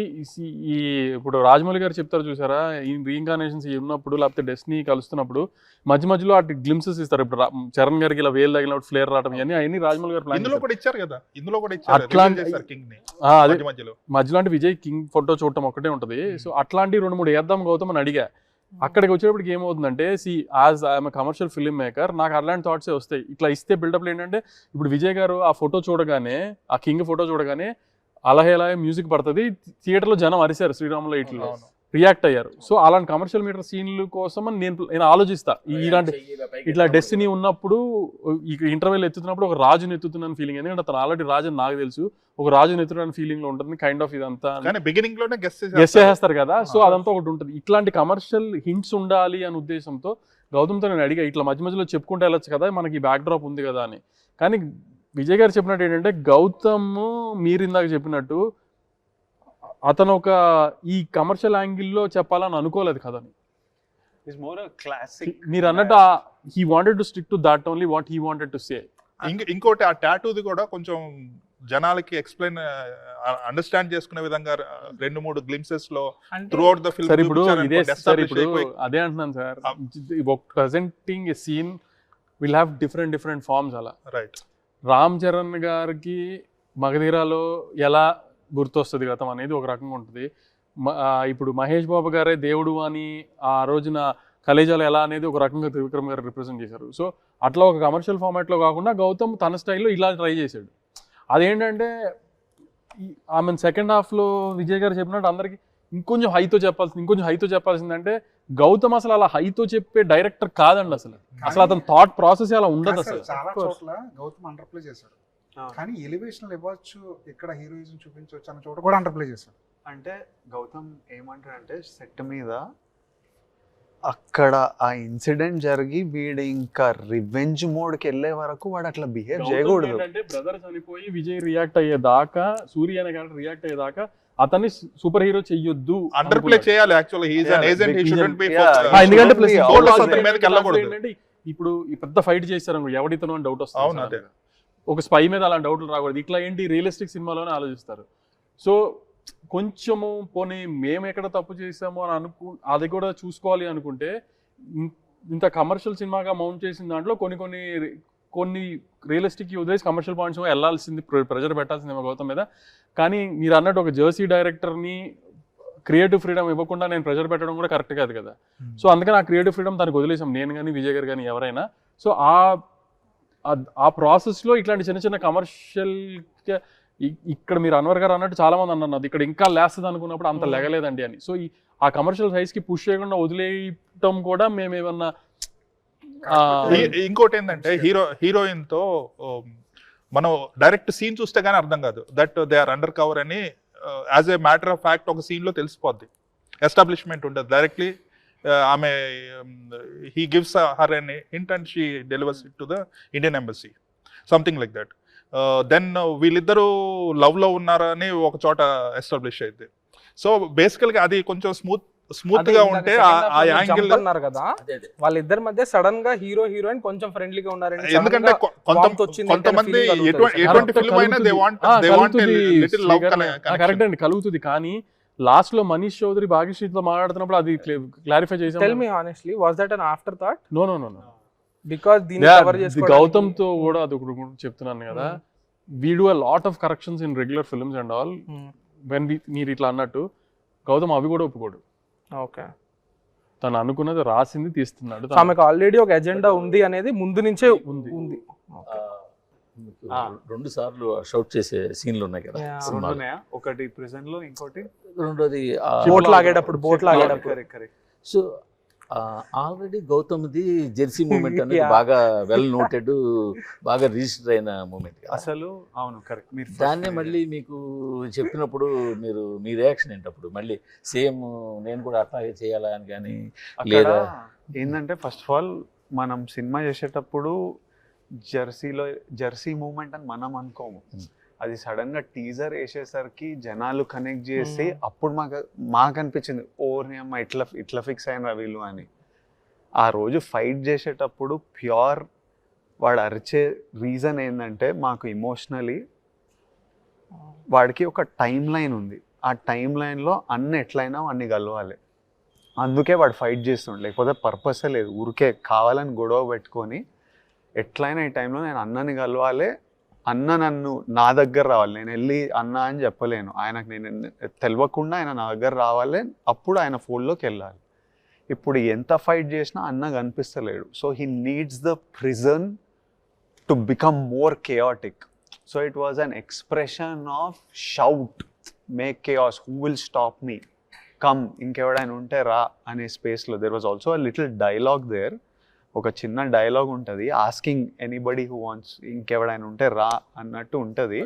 ఇప్పుడు రాజమౌళి గారు చెప్తారు చూసారా, ఈ రీఇన్కార్నేషన్స్ ఉన్నప్పుడు లేకపోతే డెస్టినీ కలుస్తున్నప్పుడు మధ్యలో అటు గ్లిమ్సెస్ ఇస్తారు. ఇప్పుడు చరణ్ గారికి ఇలా వేలు తగిలినప్పుడు ఫ్లేర్ రావడం అవన్నీ రాజమౌళి గారు ప్లాన్ ఇందులో కూడా ఇచ్చారు కదా. ఇందులో కూడా ఇచ్చారు మధ్యలో అంటే విజయ్ కింగ్ ఫోటో చూడటం ఒకటే ఉంటది. సో అట్లాంటి 2-3 వేద్దాం గౌతమ్ అని అడిగా. అక్కడికి వచ్చేటప్పటికి ఏమవుతుందంటే as I'm commercial film maker నాకు అలాంటి థాట్సే వస్తాయి. ఇట్లా ఇస్తే బిల్డప్లు ఏంటంటే ఇప్పుడు విజయ్ గారు ఆ ఫోటో చూడగానే, ఆ కింగ్ ఫోటో చూడగానే అలహేలా మ్యూజిక్ పడుతుంది, థియేటర్లో జనం అరిశారు, శ్రీరాములో ఇట్లా రియాక్ట్ అయ్యారు. సో అలాంటి కమర్షియల్ మీటర్ సీన్లు కోసం నేను ఆలోచిస్తా. ఇట్లా డెస్టినీ ఉన్నప్పుడు ఇంటర్వెల్ ఎత్తుతున్నప్పుడు ఒక రాజుని ఎత్తుతున్నాను ఫీలింగ్, ఎందుకంటే అతను ఆల్రెడీ రాజు అని నాకు తెలుసు, ఒక రాజుని ఎత్తుతున్న ఫీలింగ్ లో ఉంటుంది కైండ్ ఆఫ్. ఇదంతా బిగినింగ్ లోనే గెస్ చేస్తారు కదా, సో అదంతా ఒకటి ఉంటుంది. ఇట్లాంటి కమర్షియల్ హింట్స్ ఉండాలి అనే ఉద్దేశంతో గౌతమ్తో నేను అడిగా, ఇట్లా మధ్యలో చెప్పుకుంటే వెళ్ళొచ్చు కదా, మనకి బ్యాక్ డ్రాప్ ఉంది కదా అని. కానీ విజయ్ గారు చెప్పినట్టు ఏంటంటే గౌతమ్ మీరు ఇందాక చెప్పినట్టు అతను ఒక ఈ కమర్షియల్ యాంగిల్లో చెప్పాలని అనుకోలేదు కదని. మీరు అన్నట్టు he wanted to stick to that only what he wanted to say. ఇంకోటి ఆ టాటూది కూడా కొంచెం జనాలకి ఎక్స్ప్లెయిన్ అండర్స్టాండ్ చేసుకునే విధంగా 2-3 గ్లింప్సెస్ లో త్రూఅవుట్ ద ఫిల్మ్. ఇప్పుడు అదే అంటున్నాను sir, presenting a scene will have different forms. అలా రైట్. రామ్ చరణ్ గారికి మగధీరాలో ఎలా గుర్తొస్తుంది గతం అనేది ఒక రకంగా ఉంటుంది. ఇప్పుడు మహేష్ బాబు గారే దేవుడు అని ఆ రోజున కలేజాలు ఎలా అనేది ఒక రకంగా త్రివిక్రమ్ గారు రిప్రజెంట్ చేశారు. సో అట్లా ఒక కమర్షియల్ ఫార్మాట్లో కాకుండా గౌతమ్ తన స్టైల్లో ఇలా ట్రై చేశాడు. అదేంటంటే ఆమె సెకండ్ హాఫ్లో విజయ్ గారు చెప్పినట్టు అందరికి ఇంకొంచెం హైతో చెప్పాల్సిందంటే గౌతమ్ అసలు అలా హైతో చెప్పే డైరెక్టర్ కాదండి. అసలు అతని థాట్ ప్రాసెస్ అలా ఉండదు. అసలు చాలా చోట్ల గౌతమ్ అండర్ప్లే చేశాడు, కానీ ఎలివేషన్ ఇవ్వచ్చు, ఇక్కడ హీరోయిజం చూపించవచ్చు అన్న చోట కూడా అండర్ప్లే చేశాడు. అంటే గౌతమ్ ఏమంటాడంటే సెట్ మీద అక్కడ ఆ ఇన్సిడెంట్ జరిగి వీడు ఇంకా రివెంజ్ మోడ్కి వెళ్ళే వరకు వాడు అట్లా బిహేవ్ చేయకూడదు. అంటే బ్రదర్ చనిపోయి విజయ్ రియాక్ట్ అయ్యేదాకా, సూర్య అనే క్యారెక్టర్ రియాక్ట్ అయ్యేదాకా అతన్ని సూపర్ హీరో చెయ్యొద్దు, అండర్ ప్లే చేయాలి. Actually he is an agent, he shouldn't be ఎందుకంటే వెళ్ళకూడదు. ఇప్పుడు ఈ పెద్ద ఫైట్ చేశారు ఎవడితనో అని డౌట్ వస్తుంది, ఒక స్పై మీద అలాంటి డౌట్లు రాకూడదు. ఇట్లా ఏంటి రియలిస్టిక్ సినిమాలోనే ఆలోచిస్తారు. సో కొంచెము పోనీ మేము ఎక్కడ తప్పు చేసామో అని అది కూడా చూసుకోవాలి అనుకుంటే ఇంత కమర్షియల్ సినిమాగా మౌంట్ చేసిన దాంట్లో కొన్ని రియలిస్టిక్ వదిలేసి కమర్షియల్ పాయింట్స్ వెళ్ళాల్సింది, ప్రెజర్ పెట్టాల్సింది గౌతమ్ మీద. కానీ మీరు అన్నట్టు ఒక జెర్సీ డైరెక్టర్ని క్రియేటివ్ ఫ్రీడమ్ ఇవ్వకుండా నేను ప్రెజర్ పెట్టడం కూడా కరెక్ట్ కాదు కదా. సో అందుకని ఆ క్రియేటివ్ ఫ్రీడమ్ తనకు వదిలేసాం, నేను కానీ విజయ్ గారు కానీ ఎవరైనా. సో ఆ ప్రాసెస్లో ఇట్లాంటి చిన్న చిన్న కమర్షియల్, ఇక్కడ మీరు అన్వర్ గారు అన్నట్టు చాలా మంది అన్నారు ఇక్కడ ఇంకా లేస్తుంది అనుకున్నప్పుడు అంత లెగలేదండి అని. సో ఆ కమర్షియల్ సైజ్కి పుష్ చేయకుండా వదిలేయటం కూడా మేము ఏమన్నా. ఇంకోటి ఏంటంటే హీరోయిన్ తో మనం డైరెక్ట్ సీన్ చూస్తే గానీ అర్థం కాదు that they are undercover అని. As a matter of fact ఒక సీన్ లో తెలిసిపోద్ది, ఎస్టాబ్లిష్మెంట్ ఉండదు. డైరెక్ట్లీ ఆమె he gives her an hint and she delivers it to the Indian embassy, something like that. దెన్ వీళ్ళిద్దరూ లవ్ లో ఉన్నారని ఒక చోట ఎస్టాబ్లిష్ అయింది. సో బేసికల్ గా అది కొంచెం స్మూత్ గా ఉంటే ఆ యాంగిల్ అన్నారు కదా, వాళ్ళిద్దరి మధ్య సడన్ గా హీరో హీరోయిన్ కొంచెం ఫ్రెండ్లీగా ఉన్నారండి. ఎందుకంటే కొంతమంది ఎటువంటి ఫిల్మ్ అయినా they want little love correct అండి, కలుగుతుంది. కానీ లాస్ట్ లో మనీష్ చౌదరి భాగ్యశ్రీతో మాట్లాడుతున్నప్పుడు అది క్లారిఫై చేసాం. Tell me honestly, was that an afterthought? No, because దీన్ని కవర్ చేసుకోవడానికి గౌతమ్ తో కూడా అది ఒకటి చెప్తున్నాను కదా, we do a lot of corrections in regular films and all. When మీరు ఇట్లా అన్నట్టు గౌతమ్ అవి కూడా ఒప్పుకోడు. ఓకే, తను అనుకున్నది రాసింది తీస్తున్నాడు. ఆమెకు ఆల్రెడీ ఒక ఎజెండా ఉంది అనేది ముందు నుంచే ఉంది. 2 సార్లు షౌట్ చేసే సీన్లు ఉన్నాయి కదా, ఒకటి ప్రెజెంట్ లో, ఇంకోటి రెండోది బోట్ లాగేటప్పుడు. సో ఆల్రెడీ గౌతమ్ది జెర్సీ మూమెంట్ అనేది బాగా వెల్ నోటెడ్, బాగా రిజిస్టర్ అయిన మూమెంట్ అసలు. అవును, కరెక్ట్. మీరు దాన్నే మళ్ళీ మీకు చెప్పినప్పుడు మీ రియాక్షన్ ఏంటప్పుడు మళ్ళీ సేమ్ నేను కూడా అట్లాగే చేయాలా అని కానీ లేదా ఏంటంటే, ఫస్ట్ ఆఫ్ ఆల్ మనం సినిమా చేసేటప్పుడు జెర్సీ మూమెంట్ అని మనం అనుకోము. అది సడన్ గా టీజర్ వేసేసరికి జనాలు కనెక్ట్ చేసి అప్పుడు మాకు అనిపించింది ఓర్నియమ్మ ఇట్లా ఫిక్స్ అయిన వీళ్ళు అని. ఆ రోజు ఫైట్ చేసేటప్పుడు ప్యూర్ వాడు అరిచే రీజన్ ఏంటంటే, మాకు ఇమోషనలీ వాడికి ఒక టైం లైన్ ఉంది. ఆ టైం లైన్లో ఎట్లయినా అన్ని కలవాలి. అందుకే వాడు ఫైట్ చేస్తుండే, లేకపోతే పర్పసే లేదు. ఊరికే కావాలని గొడవ పెట్టుకొని ఎట్లయినా ఈ టైంలో నేను అన్నని కలవాలి, అన్న నన్ను నా దగ్గర రావాలి, నేను వెళ్ళి అన్న అని చెప్పలేను ఆయనకు, నేను తెలియకుండా ఆయన నా దగ్గర రావాలి, అప్పుడు ఆయన ఫోన్లోకి వెళ్ళాలి. ఇప్పుడు ఎంత ఫైట్ చేసినా అన్న కనిపిస్తలేడు. So he needs the prison to become more chaotic. So it was an expression of shout, make chaos, who will stop me, come, ఇంకెవడైనా ఉంటే రా అనే స్పేస్లో. There was also a little dialogue there, ఒక చిన్న డైలాగ్ ఉంటుంది, asking anybody who wants, ఇంకెవడైనా ఉంటే రా అన్నట్టు ఉంటుంది.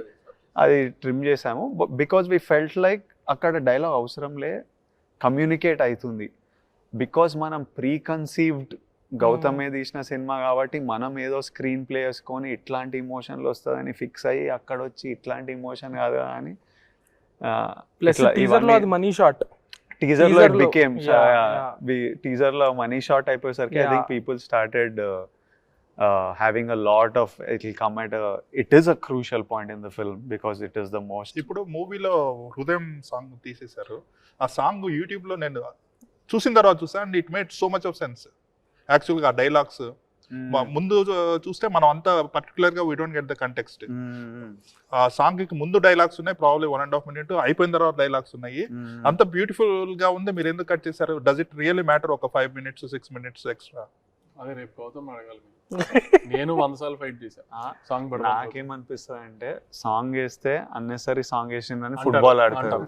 అది ట్రిమ్ చేసాము బికాజ్ వీ ఫెల్ట్ లైక్ అక్కడ డైలాగ్ అవసరంలే, కమ్యూనికేట్ అవుతుంది. బికాజ్ మనం ప్రీకన్సీవ్డ్ గౌతమే తీసిన సినిమా కాబట్టి మనం ఏదో స్క్రీన్ ప్లే వేసుకొని ఇట్లాంటి ఇమోషన్లు వస్తుందని ఫిక్స్ అయ్యి అక్కడ వచ్చి ఇట్లాంటి ఇమోషన్ కాదు అని. అది మనీ షాట్ టీజర్ లో ఇట్ బికేమ్ టీజర్ లో మనీ షాట్ అయిపోయేసరికి I think people started having a lot of it will come at it is a crucial point in the film because it is the most. ఇప్పుడు మూవీలో హృదయం song తీసేశారు. ఆ song YouTube లో నేను చూసిన తర్వాత చూసాను and it made so much of sense. యాక్చువల్గా ఆ డైలాగ్స్ ముందు చూస్తే మనం అంత పర్టికులర్ గా we don't get the context. ఆ సాంగ్ కి ముందు డైలాగ్స్ ఉన్నాయి, ప్రాబ్లీ 1.5 minute, అయిపోయిన తర్వాత డైలాగ్స్ ఉన్నాయి. అంత బ్యూటిఫుల్ గా ఉంది, మీరు ఎందుకు కట్ చేశారు? డస్ ఇట్ రియల్లీ మ్యాటర్ ఒక 5 minutes 6 minutes ఎక్స్ట్రా? అదే రేపు గౌతమ్ అడగాలి. నేను 100 సార్లు ఫైట్ చేశా సాంగ్ పడ. నాకేమనిపిస్తుంది అంటే, సాంగ్ వేస్తే అన్నెసరీ సాంగ్ వేసిందని ఫుట్బాల్ ఆడతారు,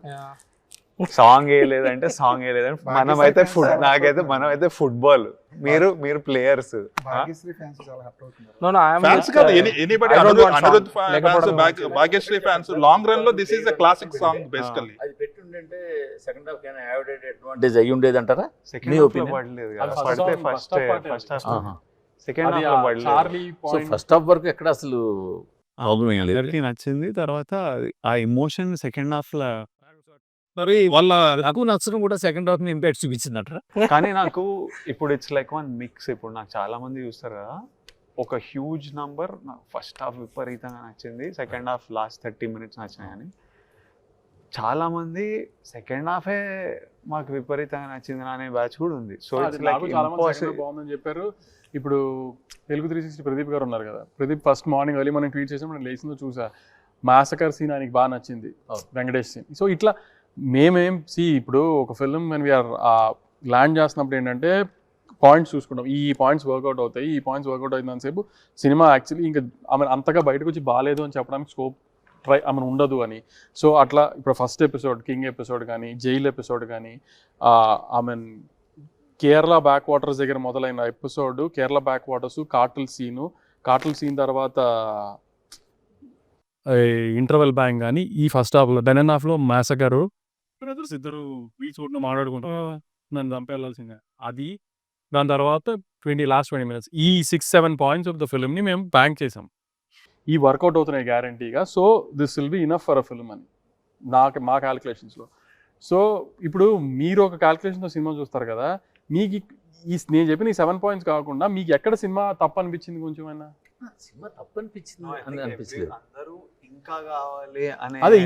సాంగ్ వేయలేదంటే సాంగ్ వేయలేదంటే మనమైతే ఫుట్బాల్, మీరు players. Bhagyashri fans long run లో this is the classic song basically. అది పెట్టుంటే సెకండ్ హాఫ్ కి యావరేజ్ అడ్వాంటేజ్ అయ్యి ఉండేది అంటారా? సెకండ్ హాఫ్ లో పడలేదు కదా, పడితే ఫస్ట్ హాఫ్, సెకండ్ హాఫ్ లో పడలేదు. ఫస్ట్ హాఫ్ వరకు ఎక్కడ అసలు నచ్చింది. తర్వాత ఆ ఎమోషన్ సెకండ్ హాఫ్ లో మరి వాళ్ళ నాకు నచ్చడం కూడా సెకండ్ హాఫ్ ని ఇంపాక్ట్ చూపించిందట. కానీ నాకు ఇప్పుడు ఇట్స్ లైక్ వన్ మిక్స్. ఇప్పుడు నాకు చాలా మంది చూస్తారు కదా, ఒక హ్యూజ్ నంబర్ నాకు ఫస్ట్ హాఫ్ విపరీతంగా నచ్చింది, సెకండ్ హాఫ్ లాస్ట్ 30 minutes నచ్చినాయి. కానీ చాలామంది సెకండ్ హాఫే మాకు విపరీతంగా నచ్చింది అనే బ్యాచ్ కూడా ఉంది. సో అది ఇట్స్ నాకు లైక్ చాలా మంది second half బాగుందని చెప్పారు. ఇప్పుడు తెలుగు 360 ప్రదీప్ గారు ఉన్నారు కదా, ప్రదీప్ ఫస్ట్ మార్నింగ్ ఎర్లీ మనం ట్వీట్ చేసాం, నేను లేచిందో చూసా, మాసకర్ సీన్ ఆయనకి బాగా నచ్చింది, వెంకటేష్ సీన్. సో ఇట్లా మేమేం ఇప్పుడు ఒక film when we are land చేస్తున్నప్పుడు ఏంటంటే పాయింట్స్ చూసుకుంటాం, ఈ పాయింట్స్ వర్కౌట్ అవుతాయి, ఈ పాయింట్స్ వర్కౌట్ అవుతుందని సేపు సినిమా యాక్చువల్లీ ఇంకా ఆమె అంతగా బయటకు వచ్చి బాగాలేదు అని చెప్పడానికి స్కోప్ ఆమె ఉండదు అని. సో అట్లా ఇప్పుడు ఫస్ట్ ఎపిసోడ్ కింగ్ ఎపిసోడ్ కానీ, జైల్ ఎపిసోడ్ కానీ, ఆమె కేరళ బ్యాక్ వాటర్స్ దగ్గర మొదలైన ఎపిసోడ్, కేరళ బ్యాక్ వాటర్స్, కాటల్ సీన్ తర్వాత ఇంటర్వెల్ బ్యాంక్ కానీ, ఈ ఫస్ట్ హాఫ్లో సెకండ్ హాఫ్లో మ్యాసకరు బ్రదర్స్ ఇద్దరు బీచ్ రోడ్లో మాట్లాడుకుంటూ నన్ను చంపేయాల్సిందే అది. దాని తర్వాత లాస్ట్ 20 minutes ఈ 6-7 పాయింట్స్ ఆఫ్ ద ఫిల్మ్ని మేము బ్యాంక్ చేసాం. ఈ వర్కౌట్ అవుతున్నాయి గ్యారంటీగా. So this will be enough for a film అని మా క్యాలిక్యులేషన్స్లో. సో ఇప్పుడు మీరు ఒక క్యాలిక్యులేషన్తో సినిమా చూస్తారు కదా, మీకు నేను చెప్పిన ఈ 7 points కాకుండా మీకు ఎక్కడ సినిమా తప్పు అనిపించింది కొంచెం అయినా? సినిమా తప్పు అనిపించింది అని అనిపించలేదు. అందరూ ఇంకా కావాలి అనే అదే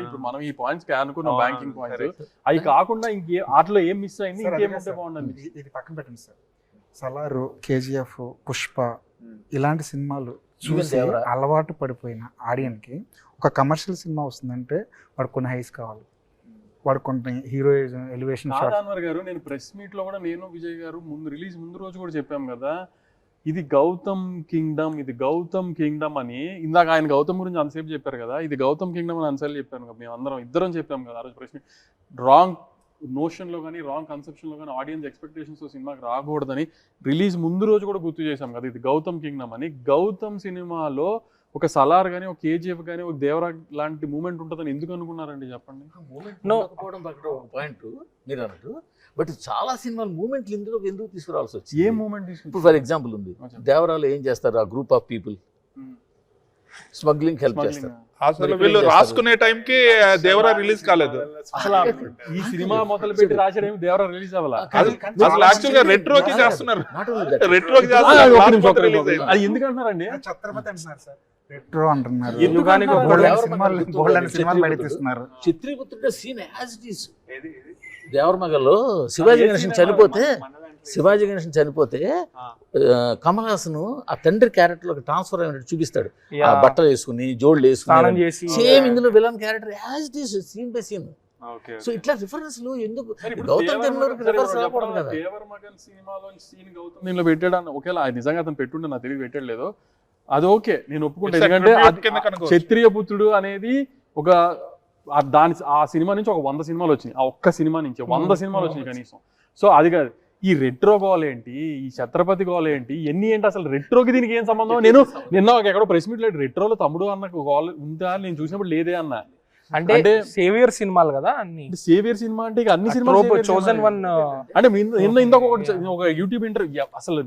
ఇప్పుడు మనం ఈ పాయింట్స్ అనుకున్న బ్యాంకింగ్ పాయింట్స్ అవి కాకుండా ఇంకే వాటిలో ఏం మిస్ అయింది, ఇంకేమంటే బాగుంటుంది. ఇది పక్కన పెట్టండి సార్. సలారు, కేజీఎఫ్, పుష్ప ఇలాంటి సినిమాలు చూసి అలవాటు పడిపోయిన ఆడియన్కి ఒక కమర్షియల్ సినిమా వస్తుందంటే వాడు కొన్ని హైస్ కావాలి, వాడు కొన్ని హీరోయిజం ఎలివేషన్ నారాయణ గారు, నేను ప్రెస్ మీట్ లో కూడా నేను విజయ్ గారు రిలీజ్ ముందు రోజు కూడా చెప్పాం కదా, ఇది గౌతమ్ కింగ్డమ్ అని. ఇందాక ఆయన గౌతమ్ గురించి అంతసేపు చెప్పారు కదా, ఇది గౌతమ్ కింగ్డమ్ అని అంతసేపు చెప్పాను కదా, మేము ఇద్దరం చెప్పాం కదా ఆ రోజు ప్రెస్ మీట్. రాంగ్ నోషన్లో కానీ, రాంగ్ కన్సెప్షన్లో కానీ, ఆడియన్స్ ఎక్స్పెక్టేషన్స్తో సినిమాకి రాకూడదని రిలీజ్ ముందు రోజు కూడా గుర్తు చేశాం కదా, ఇది గౌతమ్ కింగ్డమ్ అని. గౌతమ్ సినిమాలో ఒక సలార్ కానీ, ఒక కేజీఎఫ్ కానీ, ఒక దేవరా లాంటి మూమెంట్ ఉంటుందని ఎందుకు అనుకున్నారండి చెప్పండి? ఒక పాయింట్ మీరు అన్నట్టు, బట్ చాలా సినిమాలు మూమెంట్లు ఇందులో ఎందుకు తీసుకురావాల్సి వచ్చింది? ఏ మూమెంట్ ఇప్పుడు ఫర్ ఎగ్జాంపుల్ ఉంది, దేవరాలో ఏం చేస్తారు, ఆ group of people smuggling help చేస్తారు. అసలు వీళ్ళు రాసుకునే టైంకి దేవరా రిలీజ్ కాలేదు. అసలు ఈ సినిమా మొదలు పెట్టి రాసేది దేవరా రిలీజ్ అవ్వాలా? అసలు యాక్చువల్ గా రెట్రోకి చేస్తున్నారు. అది ఎందుకు అంటున్నారండి? ఛత్రపతి అంటున్నారు సార్, రెట్రో అంటున్నారు, చిత్రీకృతున్న సీన్ యాజ్ ఇట్ ఈస్. దేవరమగల్లో శివాజీ గణేషన్ చనిపోతే కమల్ హాసన్ ఆ తండ్రి క్యారెక్టర్ లో ట్రాన్స్ఫర్ అయినట్టు చూపిస్తాడు, ఆ బట్టలు వేసుకుని జోళ్ళు వేసుకుని సేమ్ ఇందులో villain character as it is, scene by scene. So ఇట్లా రిఫరెన్స్ ఎందుకు గౌతమ్ రిఫరెన్స్ రాకూడదు కదా? దేవరమగన్ సినిమాలో సీన్ గౌతమ్ దీనిలో పెట్టాడు అన్న, ఒకేలా నిజంగా అతను పెట్టుండే నాకు తెలియదు, పెట్టలేదు అది ఓకే, నేను ఒప్పుకుంటాను. ఎందుకంటే క్షత్రియ పుత్రుడు అనేది ఒక ఆ సినిమా నుంచి ఒక 100 సినిమాలు వచ్చినాయి, ఆ ఒక్క సినిమా నుంచి 100 సినిమాలు వచ్చినాయి కనీసం. సో అది కాదు, ఈ రెట్రో గోల్ ఏంటి, ఈ ఛత్రపతి గోల్ ఏంటి, ఎన్ని ఏంటి, అసలు రెట్రోకి దీనికి ఏం సంబంధం? నేను నిన్న ఎక్కడో ప్రెస్ మీట్ లేదు, రెట్రోలో తమ్ముడు అన్న గోల్ ఉందా నేను చూసినప్పుడు లేదే అన్న. అంటే సేవియర్ సినిమాలు కదా అన్ని, సేవియర్ సినిమా అంటే ఇక అన్ని సినిమాలు చోజన్ వన్ అంటే ఇందాక ఒక యూట్యూబ్ ఇంటర్వ్యూ, అసలు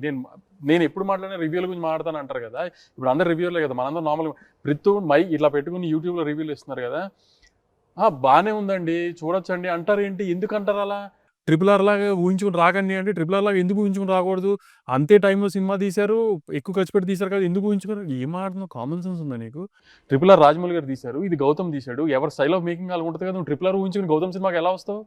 నేను ఎప్పుడు మాట్లాడిన రివ్యూల గురించి మాట్లాడతాను అంటారు కదా, ఇప్పుడు అందరు రివ్యూలే కదా, మనందరూ నార్మల్గా ప్రతి మైక్ ఇట్లా పెట్టుకుని యూట్యూబ్లో రివ్యూలు ఇస్తున్నారు కదా, బాగానే ఉందండి చూడొచ్చండి అంటారు. ఏంటి, ఎందుకు అంటారు అలా? RRR లాగా ఊహించుకుని రాకండి అంటే RRR లాగా ఎందుకు ఊహించుకుని రాకూడదు? అంతే టైంలో సినిమా తీశారు, ఎక్కువ ఖర్చు పెట్టి తీశారు కదా, ఎందుకు ఊహించుకోరు? ఏం ఆడుతున్నావు, కామన్ సెన్స్ ఉందా నీకు? RRR రాజమౌళి గారు తీశారు, ఇది గౌతమ్ తీశాడు, ఎవరి స్టైల్ ఆఫ్ మేకింగ్ అలా ఉంటుంది కదా, నువ్వు RRR ఊహించుకుని గౌతమ్ సినిమాకి ఎలా వస్తావు?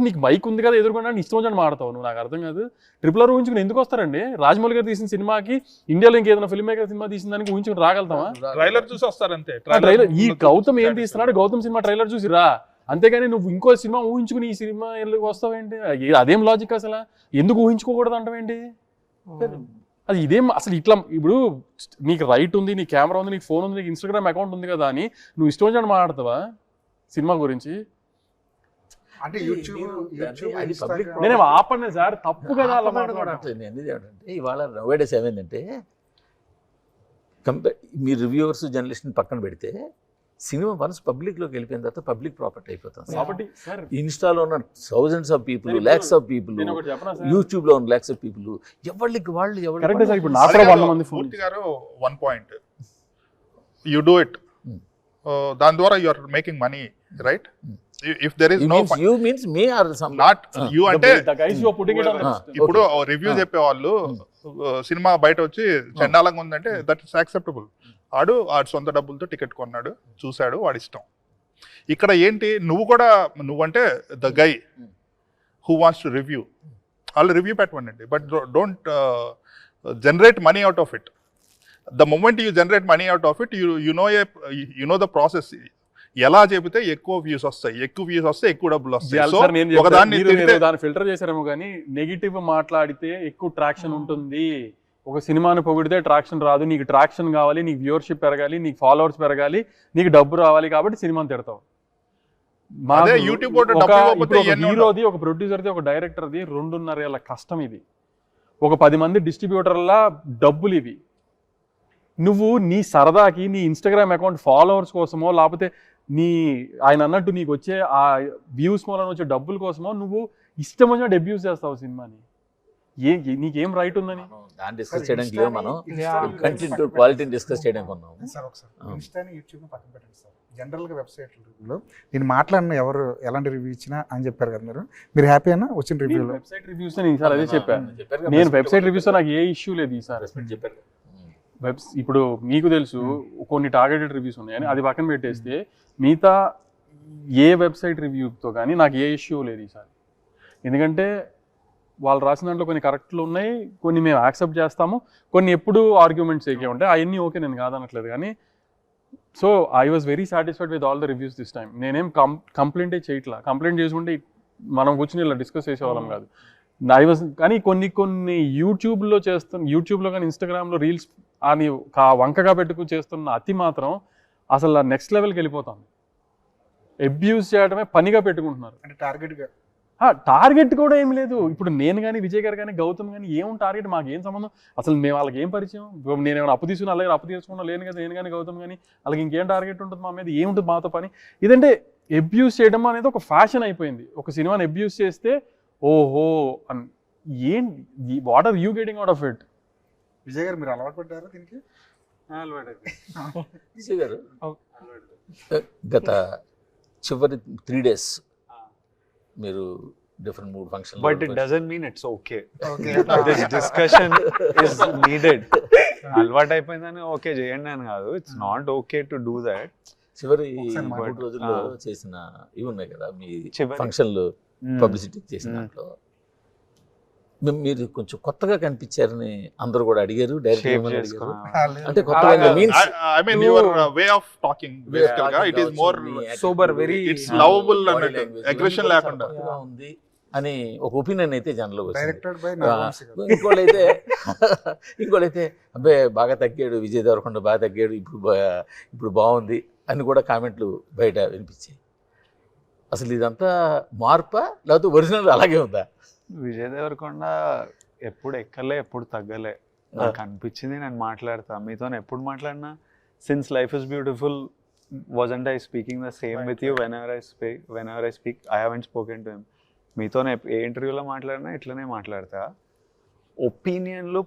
నీకు మైక్ ఉంది కదా ఎదుర్కొన్నా, ఇష్టం వచ్చి మాడతావు నువ్వు, నాకు అర్థం కాదు. RRR ఊహించుకుని ఎందుకు వస్తారండి? రాజమౌళి గారు తీసిన సినిమాకి ఇండియాలో ఇంకేదైనా ఫిల్మ్ మేకర్ సినిమా తీసిన దానికి ఊహించుకుని రాగలుగుతామా? ట్రైలర్ చూసి వస్తారంతే. ట్రైలర్ ఈ గౌతమ్ ఏం తీస్తున్నాడు, గౌతమ్ సినిమా ట్రైలర్ చూసి రా, అంతేగాని నువ్వు ఇంకో సినిమా ఊహించుకుని ఈ సినిమా ఎందుకు వస్తావేంటి? అదేం లాజిక్ అసలు? ఎందుకు ఊహించుకోకూడదు అంటావేంటి? అది ఇదేం అసలు? ఇట్లా ఇప్పుడు నీకు రైట్ ఉంది, నీ కెమెరా ఉంది, నీకు ఫోన్ ఉంది, నీకు ఇన్స్టాగ్రామ్ అకౌంట్ ఉంది కదా అని నువ్వు ఇష్టం వచ్చి మాట్లాడతావా సినిమా గురించి? అంటే నేనేం ఆపండి సార్, తప్పు కదా అలా మాట్లాడాలంటే. ఇవాళ నోవేడేస్ ఏమైందంటే, మీ రివ్యూవర్స్ జర్నలిస్ట్ని పక్కన పెడితే సినిమా వన్స్ పబ్లిక్లోకి వెళ్ళిపోయిన తర్వాత పబ్లిక్ ప్రాపర్టీ అయిపోతుంది. కాబట్టి ఇన్స్టాలో ఉన్న thousands of people, lakhs of people, యూట్యూబ్లో ఉన్న ల్యాక్స్ ఆఫ్ పీపుల్, ఎవరికి వాళ్ళు మూర్తి గారు 1 point, యు డూ ఇట్, దాని ద్వారా you are making money, right? If there is no you means me or some not you అంటే the guys you are putting it on ఇప్పుడు review చెప్పే వాళ్ళు సినిమా బయట వచ్చి చండాలంగా ఉందంటే దట్ ఇస్ యాక్సెప్టబుల్. ఆడు సొంత డబ్బులతో టికెట్ కొన్నాడు, చూశాడు, వాడి ఇష్టం. ఇక్కడ ఏంటి, నువ్వంటే the guy who wants to review, వాళ్ళు రివ్యూ పెట్టమండి, but don't generate money out of it. The moment you generate money out of it, you know the process. ఎలా చెబితే ఎక్కువ వ్యూస్ వస్తాయి, ఎక్కువ డబ్బులు వస్తాయి. సో ఒకదాన్ని దాన్ని ఫిల్టర్ చేశారేమో కానీ నెగిటివ్ మాట్లాడితే ఎక్కువ ట్రాక్షన్ ఉంటుంది. ఒక సినిమాని పొగిడితే ట్రాక్షన్ రాదు. నీకు ట్రాక్షన్ కావాలి, నీకు వ్యూవర్షిప్ పెరగాలి, నీకు ఫాలోవర్స్ పెరగాలి, నీకు డబ్బు రావాలి, కాబట్టి సినిమాని తిడతావు. హీరోది, ఒక ప్రొడ్యూసర్ది, ఒక డైరెక్టర్ది 2.5 ఏళ్ళ కష్టం ఇది. ఒక 10 మంది డిస్ట్రిబ్యూటర్ల డబ్బులు ఇవి. నువ్వు నీ సరదాకి, నీ ఇన్స్టాగ్రామ్ అకౌంట్ ఫాలోవర్స్ కోసమో, లేకపోతే ఆయన అన్నట్టు నీకు వచ్చే ఆ వ్యూస్ మూలన వచ్చే డబ్బుల కోసమో నువ్వు ఇష్టం వచ్చినట్టు అబ్యూస్ చేస్తావు సినిమాని. నీకేం రైట్ ఉందని దాన్ని డిస్కస్ చేయడానికి లేవు, మనం కంటెంట్ క్వాలిటీని డిస్కస్ చేయడానికి ఉన్నాం. సార్ ఒకసారి ఇన్స్టాని యూట్యూబ్ పక్కన పెట్టండి సార్. జనరల్గా వెబ్సైట్లో నేను మాట్లాడిన ఎవరు ఎలాంటి రివ్యూ ఇచ్చినా అని చెప్పారు కదా మీరు హ్యాపీ అయినా వచ్చిన రివ్యూలో? వెబ్సైట్ రివ్యూస్ ఈసారి అదే చెప్పాను. నేను వెబ్సైట్ రివ్యూస్ నాకు ఏ ఇష్యూ లేదు ఈసారి. ఇప్పుడు మీకు తెలుసు కొన్ని టార్గెటెడ్ రివ్యూస్ ఉన్నాయని, అది పక్కన పెట్టేస్తే మిగతా ఏ వెబ్సైట్ రివ్యూతో కానీ నాకు ఏ ఇష్యూ లేదు ఈసారి. ఎందుకంటే వాళ్ళు రాసిన దాంట్లో కొన్ని కరెక్ట్లు ఉన్నాయి, కొన్ని మేము యాక్సెప్ట్ చేస్తాము, కొన్ని ఎప్పుడు ఆర్గ్యుమెంట్స్ ఏకే ఉంటాయి, అవన్నీ ఓకే, నేను కాదనట్లేదు. కానీ so I was very satisfied with all the reviews this time. నేనేం కంప్లైంటే చేయట్లా. కంప్లైంట్ చేసుకుంటే మనం కూర్చొని ఇలా డిస్కస్ చేసేవాళ్ళం కాదు. కానీ కొన్ని యూట్యూబ్లో కానీ ఇన్స్టాగ్రామ్లో రీల్స్ అని వంకగా పెట్టుకుని చేస్తున్న అతి మాత్రం అసలు నెక్స్ట్ లెవెల్కి వెళ్ళిపోతాం. అబ్యూస్ చేయడమే పనిగా పెట్టుకుంటున్నారు. అంటే టార్గెట్గా టార్గెట్ కూడా ఏం లేదు. ఇప్పుడు నేను కానీ విజయ్ గారు కానీ గౌతమ్ కానీ ఏం టార్గెట్, మాకు ఏం సంబంధం అసలు, మేము వాళ్ళకి ఏం పరిచయం? నేను ఏమైనా అప్పు తీసుకుని అలాగే అప్పు తీసుకున్నా లేను కదా, నేను కానీ గౌతమ్ కానీ వాళ్ళకి ఇంకేం టార్గెట్ ఉంటుంది మా మీద, ఏముంటుంది మాతో పని? ఇదంటే అబ్యూస్ చేయడం అనేది ఒక ఫ్యాషన్ అయిపోయింది. ఒక సినిమాని అబ్యూస్ చేస్తే ఓహో ఏంటి, what are you getting out of it? Vijay garu మీరు అలవాటు పడ్డారా దీనికి? విజయ్ గారు గత చివరి 3 days మీరు డిఫరెంట్ 3 ఫంక్షన్లు, but it doesn't mean it's okay. This discussion is needed. అలవాటు అయిపోయిందని ఓకే చేయండి అని కాదు, it's not okay to do that. చివరి 3 రోజుల్లో చేసిన ఇవి ఉన్నాయి కదా మీ ఫంక్షన్లు, పబ్లిసిటీ చేసిన దాంట్లో మీరు కొంచెం కొత్తగా కనిపించారని అందరూ కూడా అడిగారు. డైరెక్ట్ అంటే కొత్తగా means I mean your way of talking బేసికల్గా it is more sober, very it's lovable అన్నట్టు, అగ్రెషన్ లేకుండా ఉంది అని ఒక ఒపీనియన్ అయితే జనంలో వచ్చింది. డైరెక్టెడ్ బై ఇంకోళ్ళైతే అబ్బాయి బాగా తగ్గాడు, విజయ్ దేవరకొండ బాగా తగ్గాడు, ఇప్పుడు బాగుంది అని కూడా కామెంట్లు బయట వినిపించాయి. అసలు ఇదంతా మార్పా లేకపోతే ఒరిజినల్ అలాగే ఉందా? విజయ్ దేవరకొండ ఎప్పుడు ఎక్కలే, ఎప్పుడు తగ్గలే. నాకు అనిపించింది నేను మాట్లాడతా. మీతో ఎప్పుడు మాట్లాడినా since life is beautiful wasn't I speaking the same with you whenever I speak? I haven't spoken to him. మీతో ఏ ఇంటర్వ్యూలో మాట్లాడినా ఇట్లనే మాట్లాడతా. ఒపీనియన్లు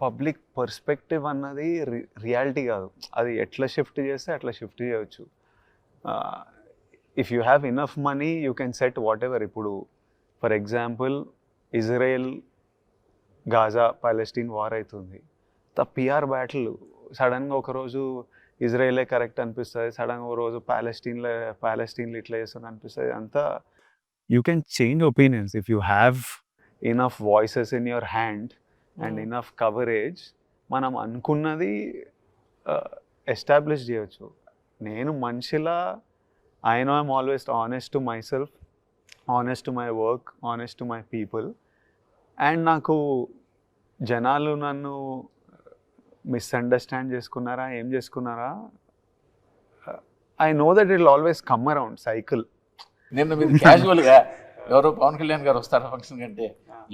పబ్లిక్ పర్స్పెక్టివ్ అన్నది రియాలిటీ కాదు. అది ఎట్లా షిఫ్ట్ చేస్తే అట్లా షిఫ్ట్ చేయవచ్చు. If you have enough money you can set whatever. ఇప్పుడు for example Israel Gaza Palestine war అవుతుంది. పిఆర్ బ్యాటిల్ సడన్గా ఒకరోజు ఇజ్రాయెలే కరెక్ట్ అనిపిస్తుంది, సడన్గా ఒక రోజు ప్యాలెస్టీన్లో ఇట్లా చేస్తుంది అనిపిస్తుంది. అంతా you can change opinions if you have enough voices in your hand and enough coverage. మనం అనుకున్నది ఎస్టాబ్లిష్ చేయవచ్చు. నేను మనిషిలా I know I'm always honest to my self, honest to my work, honest to my people. And నాకు జనాలు నన్ను misunderstand చేసుకున్నారా, ఏం చేసుకున్నారా, I know that it will always come around cycle. నిన్న మీరు క్యాజువల్గా ఎవరో పవన్ కళ్యాణ్ గారు వస్తారా ఫంక్షన్ కంటే,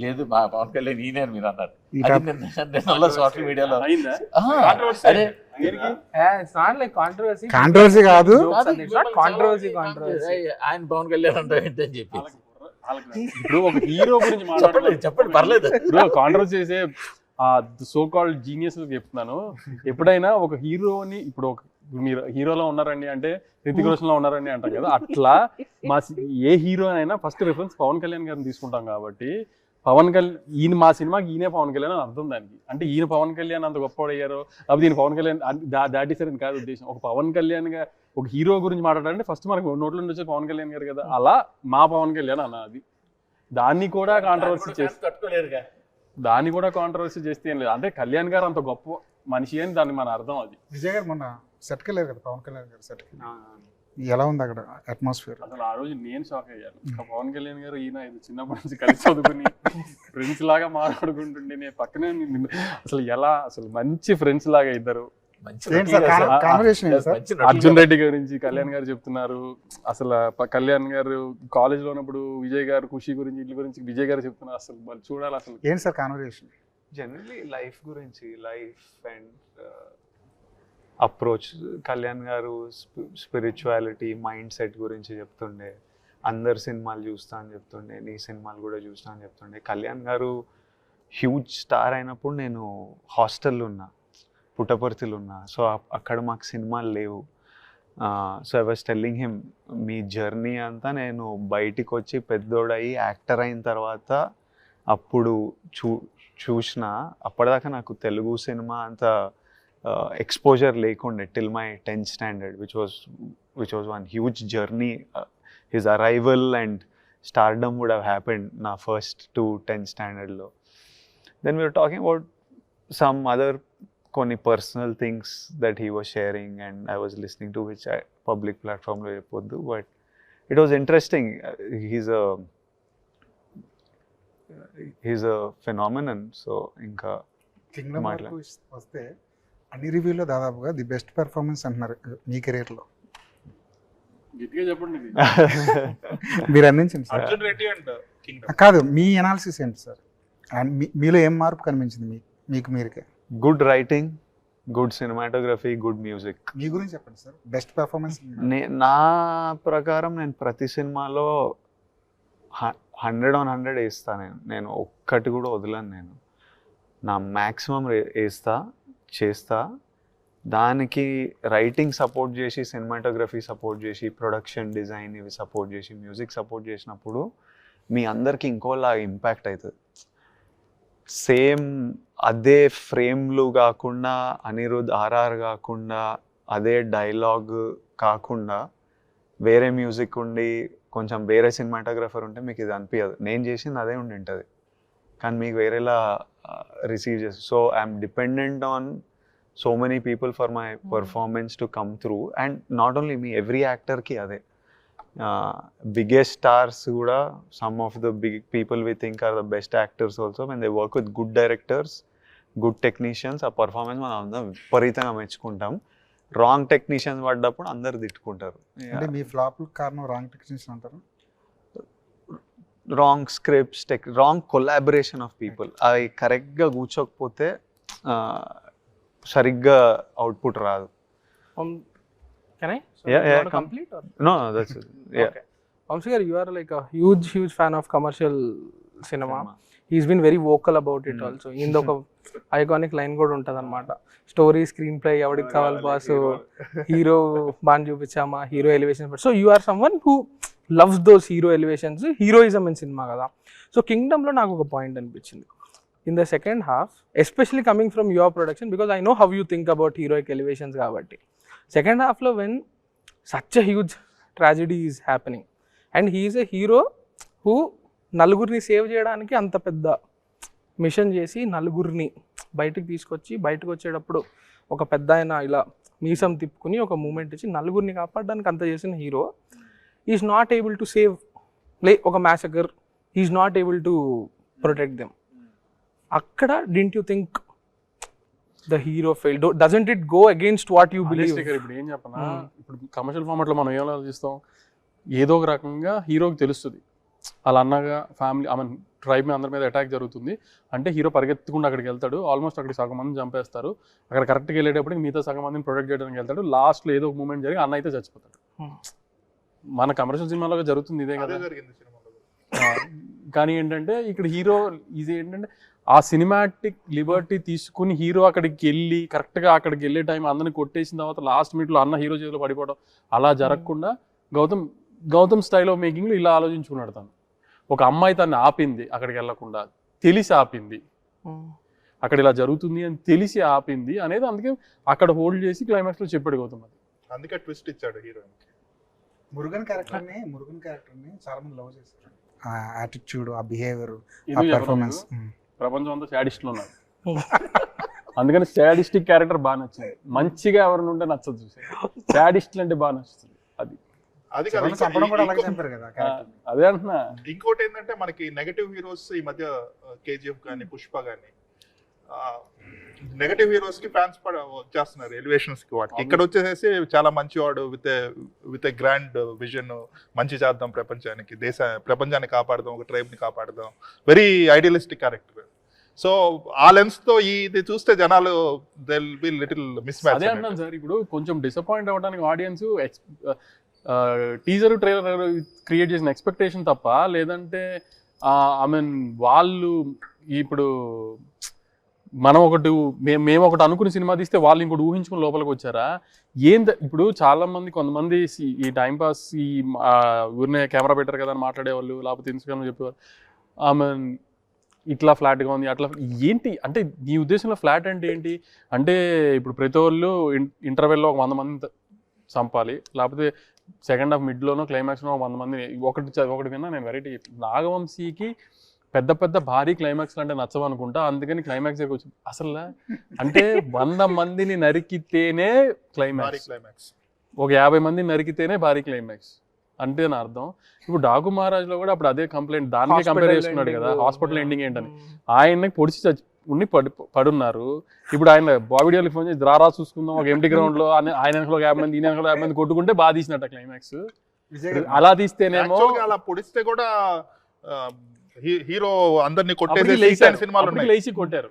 లేదు మా పవన్ కళ్యాణ్ ఈయనే అని మీరు అన్నారు. సోషల్ మీడియాలో కాంట్రవర్సీ కాదు, ఆయన పవన్ కళ్యాణ్ అంటే అని చెప్పి ఇప్పుడు ఒక హీరో గురించి చెప్పండి పర్లేదు. ఇప్పుడు కాంట్రవర్సీ చేసే సో కాల్డ్ జీనియస్ చెప్తున్నాను. ఎప్పుడైనా ఒక హీరోని, ఇప్పుడు మీరు హీరోలో ఉన్నారండి అంటే రితిక్ రోషన్ లో ఉన్నారండి అంటాం కదా, అట్లా మా ఏ హీరో అయినా ఫస్ట్ రిఫరెన్స్ పవన్ కళ్యాణ్ గారిని తీసుకుంటాం. కాబట్టి పవన్ కళ్యాణ్ ఈయన మా సినిమాకి ఈయనే పవన్ కళ్యాణ్ అని అర్థం దానికి. అంటే ఈయన పవన్ కళ్యాణ్ అంత గొప్పవాడయ్యారో లేకపోతే ఈయన పవన్ కళ్యాణ్ దాటిస్తారని కాదు ఉద్దేశం. ఒక పవన్ కళ్యాణ్గా ఒక హీరో గురించి మాట్లాడాలంటే ఫస్ట్ మనకు నోట్లో నుంచి వచ్చే పవన్ కళ్యాణ్ గారు కదా, అలా మా పవన్ కళ్యాణ్ అన్న అది. దాన్ని కూడా కాంట్రవర్సీ చేస్తే చేస్తే ఏం లేదు. అంటే కళ్యాణ్ గారు అంత గొప్ప మనిషి అని దాన్ని మన అర్థం. అది విజయ్ గారు మొన్న సెట్కి వెళ్ళారు కదా, పవన్ కళ్యాణ్ గారు సెట్కి, ఎలా ఉంది అక్కడ అట్మాస్ఫియర్? అసలు ఆ రోజు నేను షాక్ అయ్యాను. పవన్ కళ్యాణ్ గారు ఈయన ఇది చిన్నప్పటి నుంచి కలిసి చదువుకుని ఫ్రెండ్స్ లాగా మాట్లాడుకుంటుండే నేను పక్కనే అసలు ఎలా అసలు మంచి ఫ్రెండ్స్ లాగా ఇద్దరు. అర్జున్ రెడ్డి గురించి కళ్యాణ్ గారు చెప్తున్నారు. అసలు కళ్యాణ్ గారు కాలేజ్ లో ఉన్నప్పుడు విజయ్ గారు ఖుషి గురించి వీటి గురించి విజయ్ గారు చెప్తున్నారు. అసలు వాళ్ళు చూడాలి. అసలు ఏంటి సార్ కాన్వర్సేషన్? జనరలీ లైఫ్ గురించి, లైఫ్ అండ్ అప్రోచ్. కళ్యాణ్ గారు స్పిరిచువాలిటీ, మైండ్ సెట్ గురించి చెప్తుండే. అందరు సినిమాలు చూస్తా అని చెప్తుండే, నీ సినిమాలు కూడా చూస్తా అని చెప్తుండే. కళ్యాణ్ గారు హ్యూజ్ స్టార్ అయినప్పుడు నేను హాస్టల్లో ఉన్నా, పుట్టపర్తిలో ఉన్నా. సో అక్కడ మాకు సినిమాలు లేవు. So I was telling him, me journey అంతా నేను బయటికి వచ్చి పెద్దోడయి యాక్టర్ అయిన తర్వాత అప్పుడు చూసిన. అప్పటిదాకా నాకు తెలుగు సినిమా అంత exposure లేకుండే till my 10th standard, which was one huge journey. His arrival and stardom would have happened na first to 10th standard lo. Then we were talking about some other koni personal things that he was sharing and I was listening to, which I public platform lo cheppoddu, but it was interesting. He's a phenomenon. So inka Kingdom వరకు వస్తే అన్ని రివ్యూలో దాదాపుగా the best performance అంటున్నారు మీ కెరీర్లో. మీరు అందించండి sir. Arjun Reddy and Kingdom కాదు, మీ అనాలిసిస్ ఏంటి సార్? మీలో ఏం మార్పు కనిపించింది మీకు మీరుకే? Good writing, good cinematography, good music. మీ గురించి చెప్పండి సార్, బెస్ట్ పెర్ఫార్మెన్స్. నా ప్రకారం నేను ప్రతి సినిమాలో 100/100 వేస్తా. నేను ఒక్కటి కూడా వదలను. నేను నా మ్యాక్సిమం వేస్తా, చేస్తా. దానికి రైటింగ్ సపోర్ట్ చేసి, సినిమాటోగ్రఫీ సపోర్ట్ చేసి, ప్రొడక్షన్ డిజైన్ ఇవి సపోర్ట్ చేసి, మ్యూజిక్ సపోర్ట్ చేసినప్పుడు మీ అందరికీ ఇంకోలా ఇంపాక్ట్ అవుతుంది. సేమ్ అదే ఫ్రేమ్లు కాకుండా, అనిరుద్ ఆర్ఆర్ కాకుండా, అదే డైలాగ్ కాకుండా వేరే మ్యూజిక్ ఉండి కొంచెం వేరే సినిమాటోగ్రఫర్ ఉంటే మీకు ఇది అనిపించదు. నేను చేసింది అదే ఉండి ఉంటుంది కానీ మీకు వేరేలా రిసీవ్ చేస్తుంది. So I'm dependent on so many people for my performance to come through, and not only me, every actor ki ade biggest stars kuda, some of the big people we think are the best actors also, when they work with good directors, good technicians, ఆ performance మనం అందరం విపరీతంగా మెచ్చుకుంటాం. Wrong technicians పడ్డప్పుడు అందరు తిట్టుకుంటారు. అంటే మీ flop కారణం wrong technicians అంటారు? Wrong scripts, wrong collaboration of people. అవి కరెక్ట్గా కూర్చోకపోతే సరిగ్గా అవుట్పుట్ రాదు. Can I? So Yeah, you yeah, want to complete or? No, that's it. Yeah. Okay. Vamsi garu, you are like a huge fan of commercial cinema. He's been very vocal about it also. In ఒక iconic line కూడా ఉంటుంది అనమాట, story screen play ఎవరికి కావాలి boss, hero బాగా చూపించామా, hero elevations. So you are someone who loves those hero elevations, heroism in cinema కదా. సో కింగ్డమ్లో నాకు ఒక పాయింట్ అనిపించింది. In the second half, especially coming from your production, because I know how you think about heroic elevations kabatti, second half lo when such a huge tragedy is happening and he is a hero who నలుగురిని save చేయడానికి అంత పెద్ద machine చేసి నలుగురిని బయటకు తీసుకొచ్చి, బయటకు వచ్చేటప్పుడు ఒక పెద్ద ఆయన ఇలా మీసం తిప్పుకుని ఒక మూమెంట్ ఇచ్చి నలుగురిని కాపాడడానికి అంత చేసిన hero is not able to save, ఒక massacre, is not able to protect them. అక్కడ didn't you think the hero fail? Doesn't it go against what you believe? ఇప్పుడు ఏం చెప్పనా, ఇప్పుడు కమర్షియల్ ఫార్మాట్లో మనం ఏం ఆలోచిస్తాం, ఏదో ఒక రకంగా హీరోకి తెలుస్తుంది అలా అన్నగా ఫ్యామిలీ ఐ మీన్ ట్రైబ్ అందరి మీద అటాక్ జరుగుతుంది అంటే హీరో పరిగెత్తుకుండా అక్కడికి వెళ్తాడు, ఆల్మోస్ట్ అక్కడికి సగం మంది చంపేస్తారు, అక్కడ కరెక్ట్గా వెళ్ళేటప్పటికి మిగతా సగం మందిని ప్రొటెక్ట్ చేయడానికి వెళ్తాడు, లాస్ట్లో ఏదో ఒక మూమెంట్ జరిగి అన్న అయితే చచ్చిపోతాడు. మన కమర్షియల్ సినిమాలో జరుగుతుంది ఇదే కదా. కానీ ఏంటంటే ఇక్కడ హీరో ఇది ఏంటంటే ఆ సినిమాటిక్ లిబర్టీ తీసుకుని హీరో అక్కడికి వెళ్ళి కరెక్ట్గా అక్కడికి వెళ్ళే టైం అందరిని కొట్టేసిన తర్వాత లాస్ట్ మినిట్లో అన్న హీరో చేతిలో పడిపోవడం అలా జరగకుండా గౌతమ్ స్టైల్ ఆఫ్ మేకింగ్లో ఇలా ఆలోచించుకున్నాడు తను. ఒక అమ్మాయి తను ఆపింది అక్కడికి వెళ్ళకుండా, తెలిసి ఆపింది, అక్కడ ఇలా జరుగుతుంది అని తెలిసి ఆపింది అనేది, అందుకే అక్కడ హోల్డ్ చేసి క్లైమాక్స్లో చెప్పాడు గౌతమ్. అందుకే ట్విస్ట్ ఇచ్చాడు హీరోయిన్. మురుగన్ క్యారెక్టర్ని చాలా మంది లవ్ చేశారు. ఆ యాటిట్యూడ్, ఆ బిహేవియర్, ఆ ఇది పెర్ఫార్మెన్స్. ప్రపంచం అంతా శాడిస్టులు ఉన్నారు, అందుకని శాడిస్టిక్ క్యారెక్టర్ బాగా నచ్చింది. మంచిగా ఎవరిని ఉంటే నచ్చదు, చూసే శాడిస్టులు అంటే బాగా నచ్చుతుంది. అది కాదు, చంపడం కూడా అలాగే చంపారు కదా character. అదే అంటున్నా. ఇంకోటి ఏంటంటే మనకి నెగటివ్ హీరోస్ ఈ మధ్య కేజీఎఫ్ కానీ పుష్ప కానీ నెగటివ్ హీరోస్ కి ఫ్యాన్స్ వచ్చేస్తున్నారు ఎలివేషన్స్ కి వాటికి. ఇక్కడ వచ్చేసేసి చాలా మంచివాడు విత్ ఏ గ్రాండ్ విజన్, మంచి చేద్దాం ప్రపంచానికి, ప్రపంచాన్ని కాపాడదాం, ఒక ట్రైబ్ ని కాపాడదాం, వెరీ ఐడియలిస్టిక్ క్యారెక్టర్. సో ఆ లెన్స్ తో ఇది చూస్తే జనాలు they will be little miss match. అదే అంటున్నాను సార్, ఇప్పుడు కొంచెం డిసప్పాయింట్ అవ్వడానికి ఆడియన్స్ టీజర్ ట్రైలర్ క్రియేట్ చేసిన ఎక్స్పెక్టేషన్ తప్ప, లేదంటే ఐ మీన్ వాళ్ళు ఇప్పుడు మనం మేము ఒకటి అనుకుని సినిమా తీస్తే వాళ్ళు ఇంకోటి ఊహించుకుని లోపలికి వచ్చారా ఇప్పుడు చాలా మంది, కొంతమంది ఈ టైంపాస్ ఈ ఊరినే కెమెరా పెట్టారు కదా అని మాట్లాడేవాళ్ళు, లేకపోతే ఇన్స్టాగ్రామ్ చెప్పేవారు ఐ మీన్ ఇట్లా ఫ్లాట్గా ఉంది అట్లా. ఏంటి అంటే నీ ఉద్దేశంలో ఫ్లాట్ అంటే ఏంటి అంటే, ఇప్పుడు ప్రతి వాళ్ళు ఇంటర్వెల్లో ఒక 100 మంది చంపాలి, లేకపోతే సెకండ్ హాఫ్ మిడ్లోనో క్లైమాక్స్లో 100 మంది. ఒకటి విన్నా నేను, వెరైటీ నాగవంశీకి పెద్ద పెద్ద భారీ క్లైమాక్స్లు అంటే నచ్చవు అనుకుంటా, అందుకని క్లైమాక్స్ దగ్గర వచ్చి అసలు అంటే 100 మందిని నరికితేనే క్లైమాక్స్, ఒక 50 మందిని నరికితేనే భారీ క్లైమాక్స్ అంటే నా అర్థం. ఇప్పుడు డాకు మహారాజ్లో కూడా అప్పుడు అదే కంప్లైంట్, దానికే కంపేర్ చేసుకున్నాడు కదా, హాస్పిటల్ ఎండింగ్ ఏంటని. ఆయన్ని పొడిచి ఉండి పడున్నారు. ఇప్పుడు ఆయన బాబీడియోకి ఫోన్ చేసి రారా చూసుకుందాం ఒక ఎంటీ గ్రౌండ్లో, ఆయన 50 మంది ఈయన 50 మంది కొట్టుకుంటే బాగా తీసినట్ట క్లైమాక్స్. అలా తీస్తేనేమో అలా పొడిస్తే కూడా హీరో అందరినీ కొట్టేసి సినిమాలు లేచి కొట్టారు,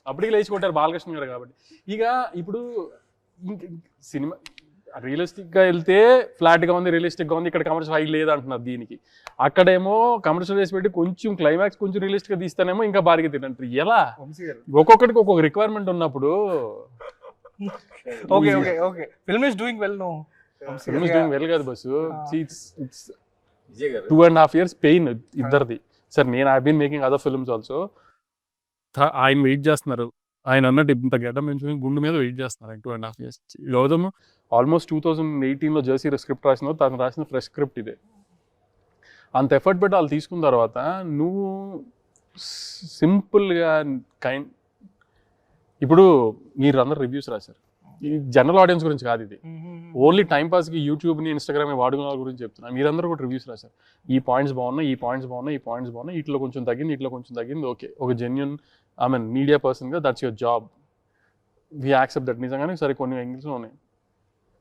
అప్పటికి లేచి కొట్టారు బాలకృష్ణ గారు. కాబట్టి ఇక ఇప్పుడు సినిమా రియలిస్టిక్గా వెళ్తే ఫ్లాట్గా ఉంది, రియలిస్టిక్గా ఉంది, ఇక్కడ కమర్షియల్ హై లేదు అంటున్నారు దీనికి. అక్కడేమో కమర్షియల్ వేసి పెట్టి కొంచెం క్లైమాక్స్ కొంచెం రియలిస్టిక్గా తీస్తేనేమో ఇంకా బాగా తింటారు. ఎలా ఒక్కొక్కటికి ఒక్కొక్క రిక్వైర్మెంట్ ఉన్నప్పుడు. Okay okay okay film is doing well. No film is doing well కాదు బస్సు, ఇట్స్ 2.5 years పెయిన్ ఇద్దరిది. సార్ నేను I been making other films also. ఆయన వెయిట్ చేస్తున్నారు, ఆయన అన్నట్టు ఇంత గడ్డ పెంచుకుని గుండు మీద వెయిట్ చేస్తున్నారు 2.5 years. గౌతమ్ ఆల్మోస్ట్ 2018లో జెర్సీ స్క్రిప్ట్ రాసిన, తను రాసిన ఫ్రెష్ స్క్రిప్ట్ ఇదే. అంత ఎఫర్ట్ పెట్టి వాళ్ళు తీసుకున్న తర్వాత నువ్వు సింపుల్గా ఇప్పుడు మీరు అందరు రివ్యూస్ రాశారు, ఈ జనరల్ ఆడియన్స్ గురించి కాదు ఇది, ఓన్లీ టైంపాస్కి యూట్యూబ్ని ఇన్స్టాగ్రామ్ వాడుకున్న వాళ్ళ గురించి చెప్తున్నా. మీరందరూ కూడా రివ్యూస్ రాశారు, ఈ పాయింట్స్ బాగున్నాయి, ఈ పాయింట్స్ బాగున్నాయి, ఈ పాయింట్స్ బాగున్నాయి, ఇట్లా కొంచెం తగ్గింది, ఇట్లా కొంచెం తగ్గింది. ఓకే, ఒక జెన్యున్ ఐ మీన్ మీడియా పర్సన్గా that's your job, we accept that. నిజంగానే సరే కొన్ని యాంగిల్స్లో ఉన్నాయి.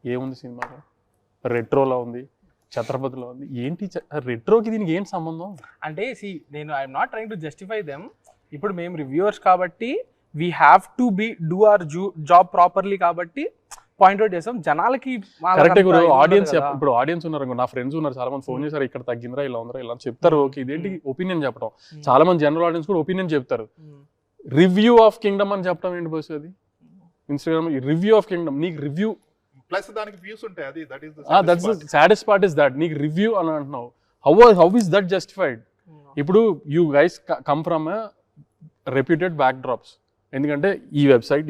ఏముంది సినిమాలో, రెట్రోలో ఉంది, ఛత్రపతిలో ఉంది, ఏంటి రెట్రోకి దీనికి ఏంటి సంబంధం అంటే నేను I'm not trying to justify them. ఇప్పుడు మేము రివ్యూవర్స్ కాబట్టి we have to do our job properly కాబట్టి పాయింట్అవుట్ చేసాం. జనాలకి కరెక్ట్ ఆడియన్స్, ఇప్పుడు ఆడియన్స్ ఉన్నారు, నా ఫ్రెండ్స్ ఉన్నారు చాలా మంది, ఫోన్ చేశారు ఇక్కడ తగ్గిందిరా ఇలా ఉందిరా ఇలా చెప్తారు. ఓకే, ఇదేంటి ఒపీనియన్ చెప్పడం. చాలా మంది జనరల్ ఆడియన్స్ కూడా ఒపీనియన్ చెప్తారు. రివ్యూ ఆఫ్ కింగ్డమ్ అని చెప్పడం ఏంటి బస్? అది ఇన్స్టాగ్రామ్ రివ్యూ ఆఫ్ కింగ్డమ్, నీకు రివ్యూ ప్లస్ దానికి వ్యూస్ ఉంటాయి, అది that's the saddest part is that నీకు రివ్యూ అని అంటున్నావు. How is that justified? ఇప్పుడు you guys come from reputed backdrops, ఎందుకంటే ఈ వెబ్సైట్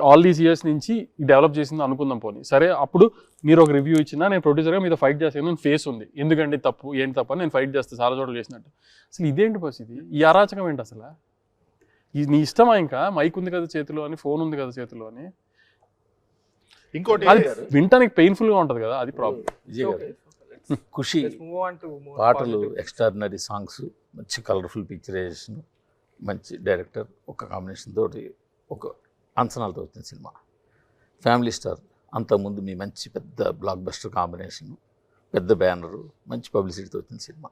ఆల్ దీస్ ఇయర్స్ నుంచి డెవలప్ చేసింది అనుకుందాం. పోనీ సరే, అప్పుడు మీరు ఒక రివ్యూ ఇచ్చినా నేను ప్రొడ్యూసర్గా మీతో ఫైట్ చేస్తాను, నేను ఫేస్ ఉంది, ఎందుకంటే తప్పు ఏంటి తప్ప నేను ఫైట్ చేస్తాను చాలా చోట్ల చేసినట్టు. అసలు ఇదేంటి పరిస్థితి? ఈ అరాచకం ఏంటి అసలు? ఇది నీ ఇష్టమా? ఇంకా మైక్ ఉంది కదా చేతిలో అని, ఫోన్ ఉంది కదా చేతిలో అని, ఇంకోటి అది వింటానికి పెయిన్ఫుల్గా ఉంటుంది కదా, అది ప్రాబ్లం. విజయ్ గారు, ఖుషి పాటలు, ఎక్స్ట్రాడినరీ సాంగ్స్, మంచి కలర్ఫుల్ పిక్చరైజేషన్, మంచి డైరెక్టర్, ఒక కాంబినేషన్ తోటి ఒక అంచనాలతో వచ్చిన సినిమా. ఫ్యామిలీ స్టార్, అంతకుముందు మీ మంచి పెద్ద బ్లాక్ బస్టర్ కాంబినేషన్, పెద్ద బ్యానరు, మంచి పబ్లిసిటీతో వచ్చిన సినిమా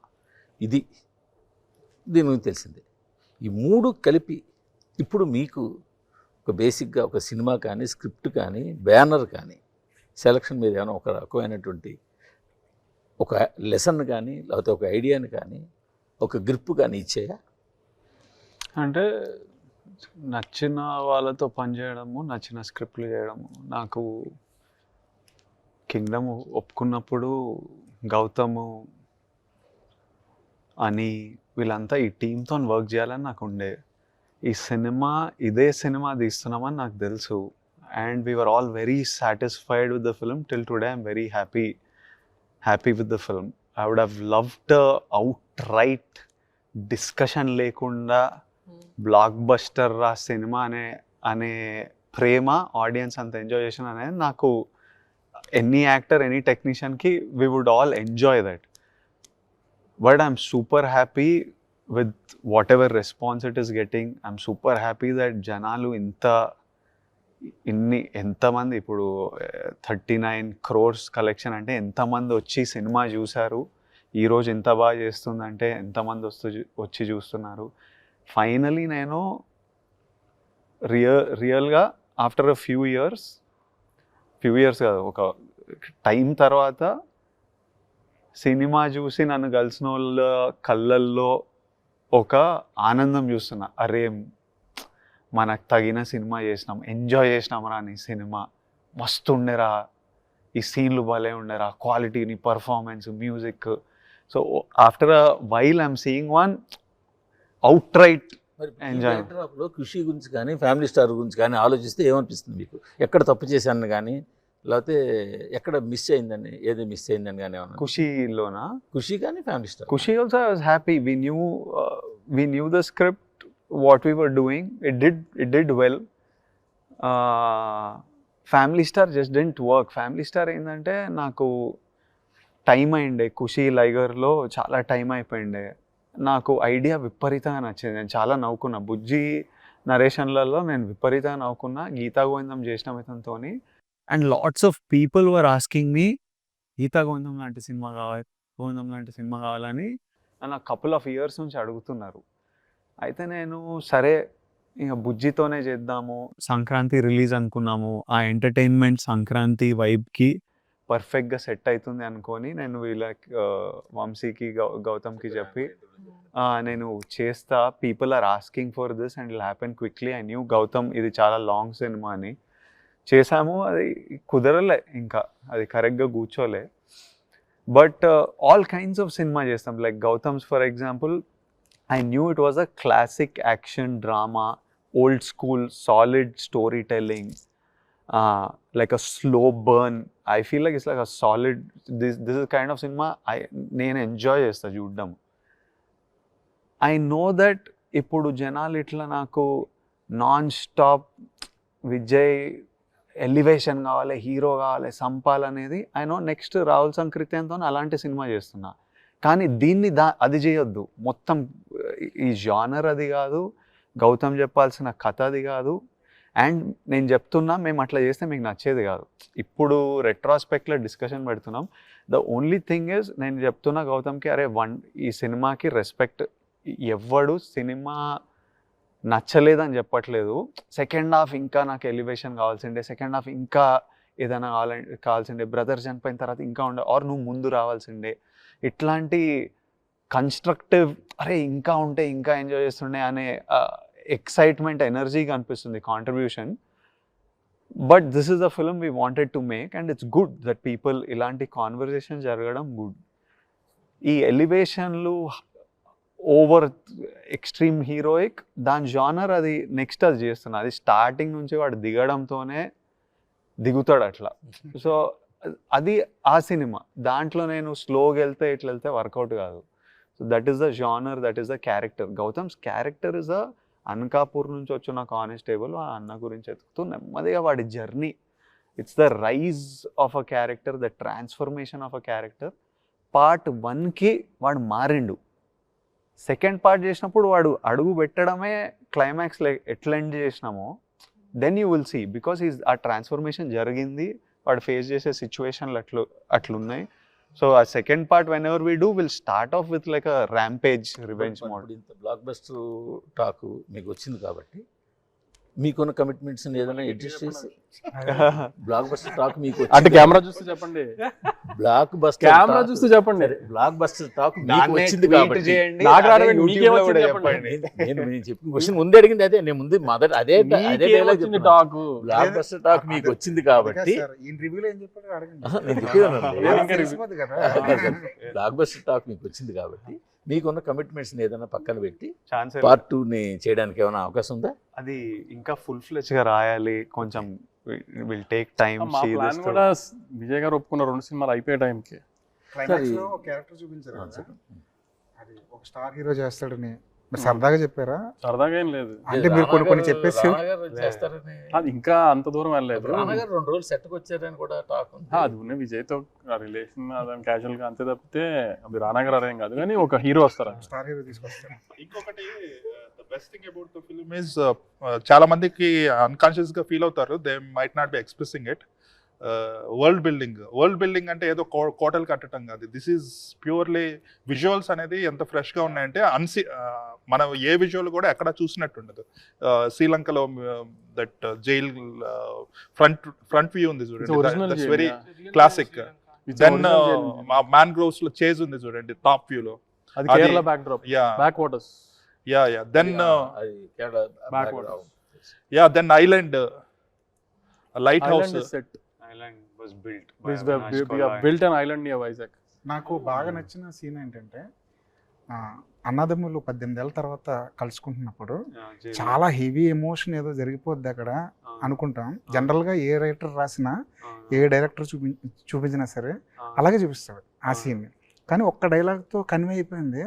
ఇది. దీని గురించి తెలిసిందే. ఈ మూడు కలిపి ఇప్పుడు మీకు ఒక బేసిక్గా ఒక సినిమా కానీ, స్క్రిప్ట్ కానీ, బ్యానర్ కానీ, సెలక్షన్ మీద ఏమైనా ఒక రకమైనటువంటి ఒక లెసన్ కానీ, లేకపోతే ఒక ఐడియాని కానీ, ఒక గ్రిప్ కానీ ఇచ్చేయా? అంటే నచ్చిన వాళ్ళతో పనిచేయడము, నచ్చిన స్క్రిప్ట్లు చేయడము. నాకు కింగ్డమ్ ఒప్పుకున్నప్పుడు గౌతమ్ అని వీళ్ళంతా ఈ టీంతో వర్క్ చేయాలని నాకు ఉండే. ఇదే సినిమా తీస్తున్నామని నాకు తెలుసు. And we were all very satisfied with the film. Till today I'm very happy with the film. I would have loved outright discussion లేకుండా బ్లాక్ బస్టర్ ఆ సినిమా అనే ప్రేమ, ఆడియన్స్ అంత ఎంజాయ్ చేసిన అనేది నాకు ఎనీ యాక్టర్, ఎనీ టెక్నీషియన్కి we would all enjoy that. But I'm super happy with whatever response it is getting. I'm super happy that జనాలు ఎంతమంది ఇప్పుడు 39 crores కలెక్షన్ అంటే ఎంతమంది వచ్చి సినిమా చూశారు, ఈరోజు ఎంత బాగా చేస్తుందంటే ఎంతమంది వచ్చి చూస్తున్నారు. ఫైనలీ నేను రియల్గా ఆఫ్టర్ అ ఫ్యూ ఇయర్స్ కాదు, ఒక టైం తర్వాత సినిమా చూసి నన్ను కలిసిన వాళ్ళ కళ్ళల్లో ఒక ఆనందం చూస్తున్నా. అరే మనకు తగిన సినిమా చేసినాం, ఎంజాయ్ చేసినాం రా నీ సినిమా, మస్తు ఉండేరా, ఈ సీన్లు భలే ఉండేరా, క్వాలిటీని, performance, music. So after a while I'm seeing one outright enjoy. Khushi గురించి కానీ ఫ్యామిలీ స్టార్ గురించి కానీ ఆలోచిస్తే ఏమనిపిస్తుంది మీకు? ఎక్కడ తప్పు చేశాను కానీ, లేకపోతే ఎక్కడ మిస్ అయిందని, ఏది మిస్ అయిందని కానీ ఏమన్నా? ఖుషీలోనా? ఖుషి కానీ family star. Kushi also I was happy. we knew the script, what we were doing, it did well. Family Star just didn't work. Family Star ఏంటంటే నాకు టైం అయిండే, ఖుషి లైగర్లో చాలా టైం అయిపోయిండే. నాకు ఐడియా విపరీతంగా నచ్చింది, నేను చాలా నవ్వుకున్నా. బుజ్జి నరేషన్లలో నేను విపరీతంగా నవ్వుకున్నా. గీతా గోవిందం చేసిన ఇతనితో. And lots of people were asking me Geetha Govindam లాంటి సినిమా కావాలని నాకు కపుల్ ఆఫ్ ఇయర్స్ నుంచి అడుగుతున్నారు. అయితే నేను సరే ఇంకా బుజ్జితోనే చేద్దాము, సంక్రాంతి రిలీజ్ అనుకున్నాము, ఆ ఎంటర్టైన్మెంట్ సంక్రాంతి వైబ్కి పర్ఫెక్ట్గా సెట్ అవుతుంది అనుకొని నేను వీళ్ళకి వంశీకి గౌతమ్కి చెప్పి నేను చేస్తా, people are asking for this and it'll happen quickly. I knew Gautam ఇది చాలా లాంగ్ సినిమా అని. చేసాము, అది కుదరలే, ఇంకా అది కరెక్ట్గా కూర్చోలే. But all kinds of cinema చేస్తాం. లైక్ గౌతమ్స్ for example, I knew it was a classic action drama, old school, solid storytelling, like a slow burn. I feel like it's like a solid, this is kind of cinema నేను enjoy చేస్తా చూడడం. I know that ఇప్పుడు జనాలు ఇట్లా నాకు non stop Vijay elevation కావాలి, hero కావాలి, సంపాలనేది I know. Next Rahul సంకృత్యంతో అలాంటి సినిమా చేస్తున్నా. కానీ దీన్ని అది చేయొద్దు. మొత్తం ఈ జానర్ అది కాదు, గౌతమ్ చెప్పాల్సిన కథ అది కాదు. అండ్ నేను చెప్తున్నా, మేము అట్లా చేస్తే మీకు నచ్చేది కాదు. ఇప్పుడు రెట్రాస్పెక్ట్లో డిస్కషన్ పెడుతున్నాం. ద ఓన్లీ థింగ్ ఈజ్, నేను చెప్తున్నా గౌతమ్కి, అరే ఈ సినిమాకి రెస్పెక్ట్. ఎవ్వడు సినిమా నచ్చలేదని చెప్పట్లేదు. సెకండ్ హాఫ్ ఇంకా నాకు ఎలివేషన్ కావాల్సిండే, సెకండ్ హాఫ్ ఇంకా ఏదైనా కావాల్సిండే, బ్రదర్ చనిపోయిన తర్వాత ఇంకా ఆర్ నువ్వు ముందు రావాల్సిండే, ఇట్లాంటి కన్స్ట్రక్టివ్, అరే ఇంకా ఉంటే ఇంకా ఎంజాయ్ చేస్తుండే అనే ఎక్సైట్మెంట్, ఎనర్జీ కనిపిస్తుంది, contribution. But this is the film we wanted to make and it's good that people, ఇలాంటి కాన్వర్జేషన్ జరగడం గుడ్. ఈ ఎలివేషన్లు, ఓవర్ ఎక్స్ట్రీమ్ హీరోయిక్, దాని జానర్ అది నెక్స్ట్ అది చేస్తున్నా. అది స్టార్టింగ్ నుంచి వాడు దిగడంతోనే దిగుతాడు అట్లా. సో అది ఆ సినిమా. దాంట్లో నేను స్లోగా వెళ్తే ఇట్లా వెళ్తే వర్కౌట్ కాదు. So that is the genre, that is the character. Gautam's character is a Anakapur నుంచి వచ్చిన కానిస్టేబుల్, ఆ అన్న గురించి ఎతుకుతూ నెమ్మదిగా వాడి journey. It's the rise of a character, the transformation of a character. Part 1కి వాడు మారిండు, సెకండ్ పార్ట్ చేసినప్పుడు వాడు అడుగు పెట్టడమే క్లైమాక్స్ ఎట్లా ఎండ్ చేసినామో then you will see. Because ఆ ట్రాన్స్ఫర్మేషన్ జరిగింది, వాడు ఫేస్ చేసే సిచ్యువేషన్లు అట్లున్నాయి. సో ఆ second part whenever we do will start off with like a rampage revenge mode. ఇంత బ్లాక్ బస్టర్ టాక్ మీకు వచ్చింది కాబట్టి మీకున్న కమిట్మెంట్స్ ఏదైనా అడ్జస్ట్ చేసి బ్లాక్ బస్టర్ టాక్ మీకు అంటే కెమెరా చూస్తూ చెప్పండి, బ్లాక్ బస్టర్ కెమెరా చూస్తూ చెప్పండి. బ్లాక్ బస్టర్ టాక్ మీకు వచ్చింది కాబట్టి నాకు రావడం మీకేమొచ్చింది చెప్పండి. నేను చెప్పిన క్వశ్చన్ ముందే అడిగింది అదే. నేను ముందు మొదట అదే dialogue talk, block buster talk మీకు వచ్చింది కాబట్టి నేను చెప్పేదానండి. బ్లాక్ బస్టర్ టాక్ మీకు వచ్చింది కాబట్టి మీకున్న కమిట్మెంట్స్ని ఏదైనా పక్కన పెట్టి ఛాన్స్ పార్ట్ 2ని చేయడానికి ఏమైనా అవకాశం ఉందా? అది ఇంకా ఫుల్ గా రాయాలి, కొంచెం విల్ టేక్ టైం. మా ప్లాన్ కూడా విజయ్ గారు ఒప్పుకున్న 2 సినిమాలు అయిపోయే టైంకి. క్లైమాక్స్ లో ఒక క్యారెక్టర్ చూపించారు కదా, అది ఒక స్టార్ హీరో చేస్తాడని మరి సరదాగా చెప్పారా? సరదాగా ఏం లేదు, అంటే మీరు కొన్ని చెప్పేసి చేస్తారని అది ఇంకా అంత దూరం వెళ్ళలేదు. రానగారు 2 రోజులు సెట్కి వచ్చారని కూడా టాక్ ఉంది. అది ఉన్న విజయ్తో రిలేషన్ అదని క్యాజువల్ గా అంతే తప్పితే అది రానగర్ అరేం కాదు, కానీ ఒక హీరో వస్తారు. స్టార్ హీరో తీసుకొస్తారు. ఇంకొకటి the best thing about the film is చాలా మందికి అన్కాన్షియస్ గా ఫీల్ అవుతారు, they might not be expressing it. World building అంటే ఏదో కోటలు కట్టడం కాదు. దిస్ ఈజ్ ప్యూర్లీ విజువల్స్ అనేది ఎంత ఫ్రెష్గా ఉన్నాయంటే మనం ఏ విజువల్ కూడా ఎక్కడ చూసినట్టు ఉండదు. శ్రీలంకలో దట్ జైల్ ఫ్రంట్ వ్యూ ఉంది చూడండి, that's very classic. Then mangroves లో చేజ్ ఉంది చూడండి టాప్ వ్యూలో, అది Kerala backdrop, backwaters. Then then island lighthouse set island was built built on island near Vizag. నాకు బాగా నచ్చిన సీన్ ఏంటంటే అన్నదమ్ములు 18 ఏళ్ళ తర్వాత కలుసుకుంటున్నప్పుడు చాలా హెవీ ఎమోషన్ ఏదో జరిగిపోద్ది అక్కడ అనుకుంటాం. జనరల్గా ఏ రైటర్ రాసినా ఏ డైరెక్టర్ చూపించినా సరే అలాగే చూపిస్తాడు ఆ సీన్ని. కానీ ఒక్క డైలాగ్తో కన్వే అయిపోయింది,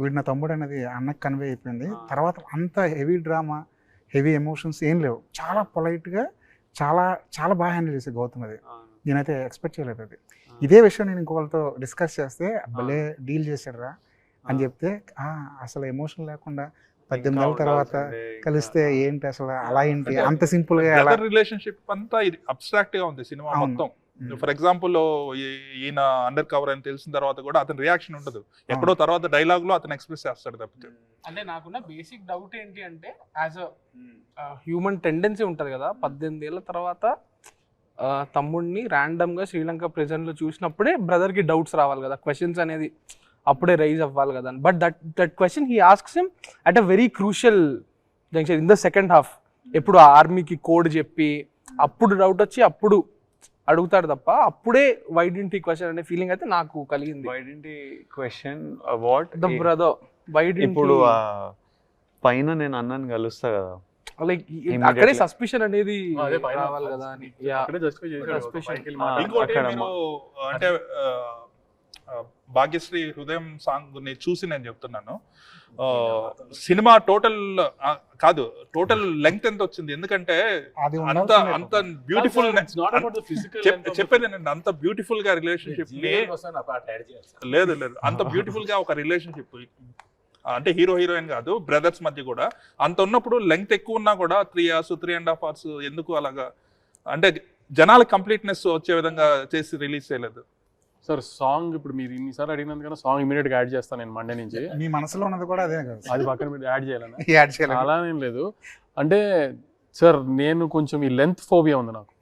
వీడు నా తమ్ముడు అనేది అన్నకి కన్వే అయిపోయింది. తర్వాత అంత హెవీ డ్రామా, హెవీ ఎమోషన్స్ ఏం లేవు. చాలా పొలైట్గా చాలా చాలా బాగా హ్యాండిల్ చేసే గౌతమ్ అది. నేనైతే ఎక్స్పెక్ట్ చేయలేదు అది. ఇదే విషయం నేను ఇంకొకరితో డిస్కస్ చేస్తే భలే డీల్ చేశాడురా అని చెప్తే, అసలు ఎమోషన్ లేకుండా 18 ఏళ్ళ తర్వాత కలిస్తే ఏంటి అసలు, అలా ఏంటి అంత సింపుల్ గా రిలేషన్షిప్ అంతా ఇది అబ్స్ట్రాక్ట్ గా ఉంది సినిమా మొత్తం. ఫర్ ఎగ్జాంపుల్ ఈయన అండర్ కవర్ అని తెలిసిన తర్వాత కూడా అతని రియాక్షన్ ఉండదు, ఎక్కడో తర్వాత డైలాగ్ లో అతను ఎక్స్ప్రెస్ చేస్తాడు తప్పితే. అంటే నాకున్న బేసిక్ డౌట్ ఏంటి అంటే, యాజ్ అ హ్యూమన్ టెండెన్సీ ఉంటుంది కదా, 18 ఏళ్ళ తర్వాత తమ్ముడిని ర్యాండమ్ గా శ్రీలంక ప్రెజెంట్ లో చూసినప్పుడే బ్రదర్ కి డౌట్స్ రావాలి కదా, క్వశ్చన్స్ అనేది అప్పుడే రైజ్ అవ్వాలి కదా. But that question he asks him at a very crucial junction in the second half. ఎప్పుడు ఆర్మీకి కోడ్ చెప్పి అప్పుడు డౌట్ వచ్చి అప్పుడు అడుగుతాడు తప్ప, అప్పుడే వై డిడ్ంట్ హి క్వశ్చన్ అనే ఫీలింగ్ అయితే నాకు కలిగింది. Why didn't he question what the brother, why didn't ఇప్పుడు పైన నేను అన్నని కలుస్తా కదా, లైక్ అక్కడే సస్పిషన్ అనేది రావాలి కదా అని. ఇంకోటి మీరు అంటే భాగ్యశ్రీ హృదయం సాంగ్ ని చూసి నేను చెప్తున్నాను, సినిమా టోటల్ లెంగ్త్ ఎంత వచ్చింది, ఎందుకంటే అంత బ్యూటిఫుల్ చెప్పేది నేను, అంత బ్యూటిఫుల్ గా రిలేషన్షిప్ లేదు అంత బ్యూటిఫుల్ గా ఒక రిలేషన్షిప్ అంటే హీరో హీరోయిన్ కాదు, బ్రదర్స్ మధ్య కూడా అంత ఉన్నప్పుడు లెంగ్త్ ఎక్కువ ఉన్నా కూడా 3 hours 3.5 hours ఎందుకు అలాగా, అంటే జనాల కంప్లీట్నెస్ వచ్చే విధంగా చేసి రిలీజ్ చేయలేదు. సార్ సాంగ్ ఇప్పుడు మీరు ఇన్నిసార్లు అడిగినందుకన్నా సాంగ్ ఇమీడియట్ గా యాడ్ చేస్తాను నేను మండే నుంచి. మీ మనసులో ఉన్నది కూడా అదే కదా, అది పక్కన మీరు యాడ్ చేయాలని అలానేం లేదు. అంటే సార్ నేను కొంచెం ఈ లెంత్ ఫోబియా ఉంది నాకు,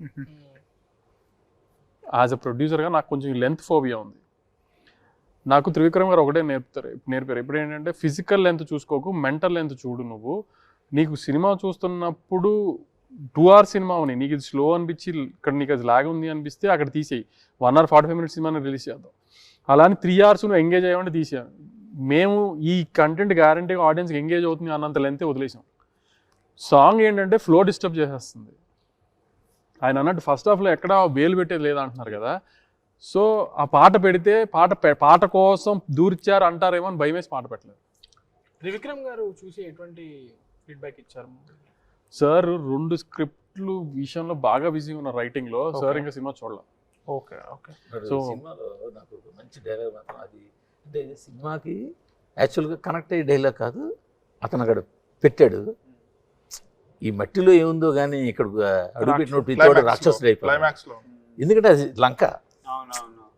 యాజ్ అ ప్రొడ్యూసర్గా నాకు కొంచెం ఈ లెంత్ ఫోబియా ఉంది. నాకు త్రివిక్రమ్ గారు ఒకటే నేర్పారు ఇప్పుడు ఏంటంటే, ఫిజికల్ లెంత్ చూసుకోకు, మెంటల్ లెంత్ చూడు. నువ్వు నీకు సినిమా చూస్తున్నప్పుడు 2 hours సినిమా ఉన్నాయి, నీకు ఇది స్లో అనిపించి ఇక్కడ నీకు అది లాగ్ ఉంది అనిపిస్తే అక్కడ తీసేయి, 1 hour 45 minutes సినిమాని రిలీజ్ చేద్దాం. అలానే 3 hours నువ్వు ఎంగేజ్ అయ్యామంటే తీసేయాలి. మేము ఈ కంటెంట్ గ్యారంటీగా ఆడియన్స్కి ఎంగేజ్ అవుతుంది అన్నంత లెంతే వదిలేసాం. సాంగ్ ఏంటంటే ఫ్లో డిస్టర్బ్ చేసేస్తుంది. ఆయన అన్నట్టు ఫస్ట్ హాఫ్లో ఎక్కడా వేలు పెట్టేది లేదా అంటున్నారు కదా, సో ఆ పాట పెడితే పాట కోసం దూర్చారు అంటారేమో అని భయమేసి పాట పెట్టలేదు. త్రివిక్రమ్ గారు చూసి ఎటువంటి ఫీడ్బ్యాక్ ఇచ్చారు? సార్ 2 స్క్రిప్ట్లు విషయంలో బాగా బిజీగా ఉన్న రైటింగ్లో, సార్ ఇంకా సినిమా చూడలేదు. ఓకే సో సినిమాలో నాకు ఒక మంచి డైలాగ్ మాత్రం అది, అంటే సినిమాకి యాక్చువల్గా కనెక్ట్ అయ్యే డైలాగ్ కాదు, అతను అక్కడ పెట్టాడు, ఈ మట్టిలో ఏముందో కానీ ఇక్కడ అడుగుపెట్టినప్పుడు రాక్షసుడు అయిపోయాడు. ఎందుకంటే అది లంక,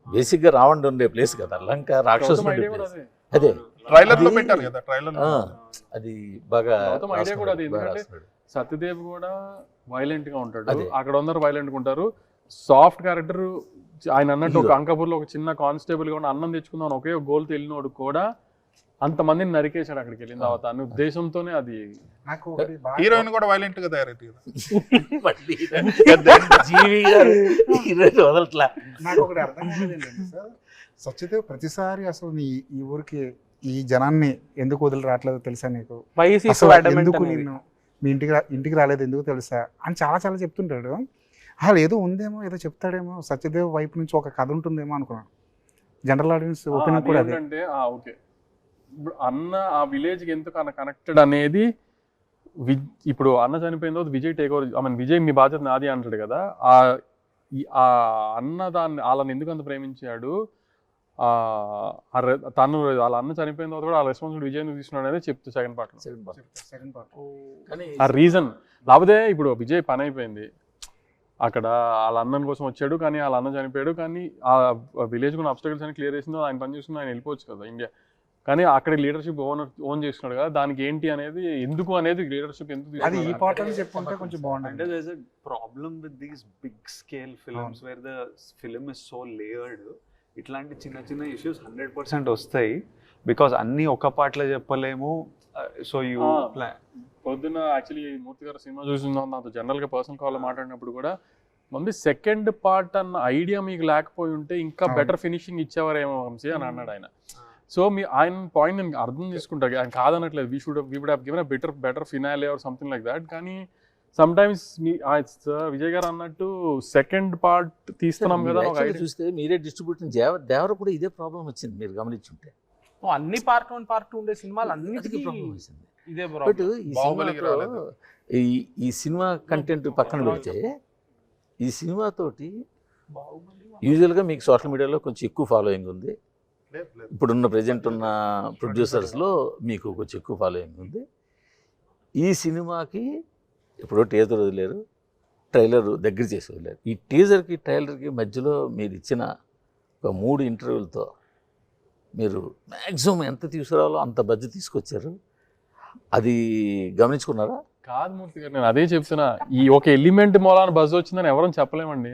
బేసిక్గా రావణుడు ఉండే ప్లేస్ కదా లంక, రాక్షసుడు ఉండే ప్లేస్. అదే ట్రైలర్ లో పెట్టారు కదా, ట్రైలర్ అది బాగా ఐడియా కూడా అది. ఎందుకంటే సత్యదేవ్ కూడా వైలెంట్ గా ఉంటాడు, అక్కడ అందరు వైలెంట్ గా ఉంటారు. సాఫ్ట్ క్యారెక్టర్ ఆయన అన్నట్టు ఒక అంకపూర్లో ఒక చిన్న కానిస్టేబుల్ గా అన్నం తెచ్చుకుందాం ఒకే ఒక గోల్ తెలియనోడు కూడా అంతమందిని నరికేశాడు అక్కడికి వెళ్ళిన తర్వాత అనే ఉద్దేశంతోనే. అది హీరోయిన్ కూడా వైలెంట్ గా తయారైంది నాకు ఒకటి అర్థం కాలేదు సార్, సత్యదేవ్ ప్రతిసారి అసలు ఈ ఊరికి ఈ జనాన్ని ఎందుకు వదిలి రావట్లేదో తెలుసా నీకు, Why is he so అసలు adamant ఎందుకు అనేది? నిన్ను మీ ఇంటికి రాలేదు ఎందుకు తెలుసా అని చాలా చాలా చెప్తుంటాడు. అసలు ఏదో ఉందేమో, ఏదో చెప్తాడేమో, సత్యదేవ్ వైపు నుంచి ఒక కథ ఉంటుందేమో అనుకున్నాను. జనరల్ ఆడియన్స్ ఒపీనియన్ కూడా అదే. అంటే ఓకే, ఇప్పుడు అన్న ఆ విలేజ్ కి ఎందుకు కనెక్టెడ్ అనేది ఇప్పుడు అన్న చనిపోయిన తర్వాత Vijay take over, I mean Vijay మీ బాధ్యత నాది అంటాడు కదా, ఆ అన్న దాన్ని వాళ్ళని ఎందుకు అంత ప్రేమించాడు, తను వాళ్ళ అన్న చనిపోయిన తర్వాత కూడా ఆ రెస్పాన్సిబిలిటీ విజయ్ ఎందుకు తీసుకున్నాడు అనేది చెప్తూ సెకండ్ పార్ట్ ఆ రీజన్. లేకపోతే ఇప్పుడు విజయ్ పని అయిపోయింది అక్కడ, వాళ్ళ అన్నన్ కోసం వచ్చాడు కానీ వాళ్ళ అన్న చనిపోయాడు, కానీ ఆ విలేజ్ కూడా అబ్స్టకల్స్ అని క్లియర్ చేసిందో ఆయన పని చేసుకుని ఆయన వెళ్ళిపోవచ్చు కదా ఇండియా, కానీ అక్కడ లీడర్షిప్ ఓన్ చేస్తున్నాడు కదా, దానికి ఏంటి అనేది ఎందుకు అనేది లీడర్షిప్ ఎందుకు అది ఈ పార్ట్ అని చెప్పుకుంటే కొంచెం బాగుంటుంది. అంటే there's a problem with these big scale films where the film is so layered. ఇట్లాంటి చిన్న చిన్న ఇష్యూస్ 100% వస్తాయి బికాస్ అన్ని ఒక పాటలో చెప్పలేము. సో యూ పొద్దున్న యాక్చువల్లీ మూర్తి గారు సినిమా చూసిందాం నాతో జనరల్గా పర్సనల్ కాల్లో మాట్లాడినప్పుడు కూడా ముందు సెకండ్ పార్ట్ అన్న ఐడియా మీకు లేకపోయి ఉంటే ఇంకా బెటర్ ఫినిషింగ్ ఇచ్చేవారేమో వంశీ అని అన్నాడు ఆయన. సో మీ ఆయన పాయింట్ నేను అర్థం చేసుకుంటాను, ఆయన కాదనట్లేదు, we would have given a better finale or something like that. కానీ సమ్ టైమ్స్ విజయ్ గారు అన్నట్టు సెకండ్ పార్ట్ తీస్తున్నాం కదా చూస్తే మీరే డిస్ట్రిబ్యూషన్ దేవర కూడా ఇదే ప్రాబ్లం వచ్చింది మీరు గమనించుంటే. అన్ని పార్ట్ 1 పార్ట్ 2 ఉండే సినిమాలు అన్నిటికీ ప్రాబ్లం వచ్చింది. ఇదే బట్ ఈ సినిమా కంటెంట్ పక్కన పెడితే ఈ సినిమాతోటి యూజువల్గా మీకు సోషల్ మీడియాలో కొంచెం ఎక్కువ ఫాలోయింగ్ ఉంది, ఇప్పుడున్న ప్రజెంట్ ఉన్న ప్రొడ్యూసర్స్లో మీకు కొంచెం ఎక్కువ ఫాలోయింగ్ ఉంది. ఈ సినిమాకి ఇప్పుడు టీజర్ వదిలేరు, ట్రైలర్ దగ్గర చేసి వదిలేరు. ఈ టీజర్కి ట్రైలర్కి మధ్యలో మీరు ఇచ్చిన ఒక 3 ఇంటర్వ్యూలతో మీరు మ్యాక్సిమం ఎంత తీసుకురావాలో అంత బడ్జెట్ తీసుకొచ్చారు. అది గమనించుకున్నారా? కాదు మూర్తి గారు, నేను అదే చెప్తున్నా, ఈ ఒక ఎలిమెంట్ మూలాన బజ్ వచ్చిందని ఎవరని చెప్పలేమండి.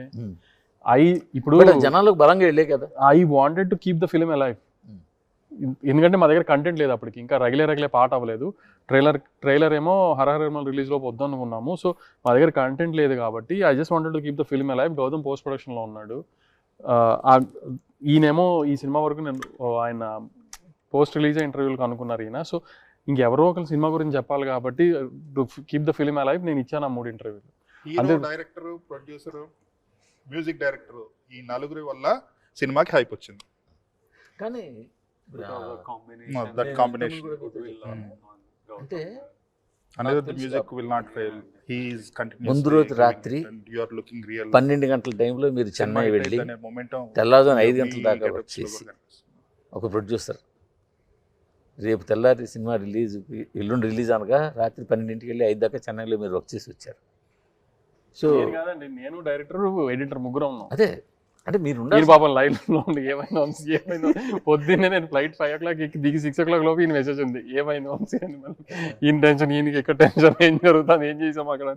ఇప్పుడు జనాలకు బలంగా వెళ్ళే కదా. I wanted to keep the film alive, ఎందుకంటే మా దగ్గర కంటెంట్ లేదు అప్పటికి, ఇంకా రెగ్యులర్ పార్ట్ అవ్వలేదు. ట్రైలర్ ఏమో హరహరమల్ రిలీజ్లో వద్దనుకున్నాము, సో మా దగ్గర కంటెంట్ లేదు కాబట్టి I just wanted to keep the film alive. Gautam post ప్రొడక్షన్లో ఉన్నాడు, ఈయనేమో ఈ సినిమా వరకు నేను ఆయన పోస్ట్ రిలీజ్ ఇంటర్వ్యూలకు అనుకున్నారు ఈయన. సో ఇంకెవరో ఒకరు సినిమా గురించి చెప్పాలి కాబట్టి కీప్ ద ఫిల్మ్ అలైవ్ నేను ఇచ్చాను ఆ 3 ఇంటర్వ్యూలు. Hero, director, producer, music director ఈ నలుగురి వల్ల సినిమాకి హైప్ వచ్చింది. కానీ దట్ కాంబినేషన్ అంటే Anirudh music will not fail. He is continuous. ముందు రోజు రాత్రి యు ఆర్ లుకింగ్ రియల్ 12 గంటల టైంలో మీరు చెన్నై వెళ్ళి తెల్లారుజామున 5 గంటల దాకా వచ్చేసి ఒక ప్రొడ్యూసర్ రేపు తెల్లారి సినిమా ఎల్లుండి రిలీజ్ అనగా రాత్రి 12ంటికి వెళ్ళి 5 దాకా చెన్నైలో మీరు వర్క్ చేసి వచ్చారు. సో కాదండి, నేను డైరెక్టర్, ఎడిటర్ ముగ్గురం ఉన్నాం. అదే అంటే మీరు పాపం లైవ్లో ఉండి ఏమైంది పొద్దున్నే నేను ఫ్లైట్ 5 o'clock ఎక్కి దిగి 6 o'clock లోపు ఈయన మెసేజ్ ఉంది, ఏమైంది వంశీ అని. మళ్ళీ ఈయన టెన్షన్, ఈయనకి ఎక్కడ టెన్షన్, ఏం జరుగుతుంది, ఏం చేసాం అక్కడ.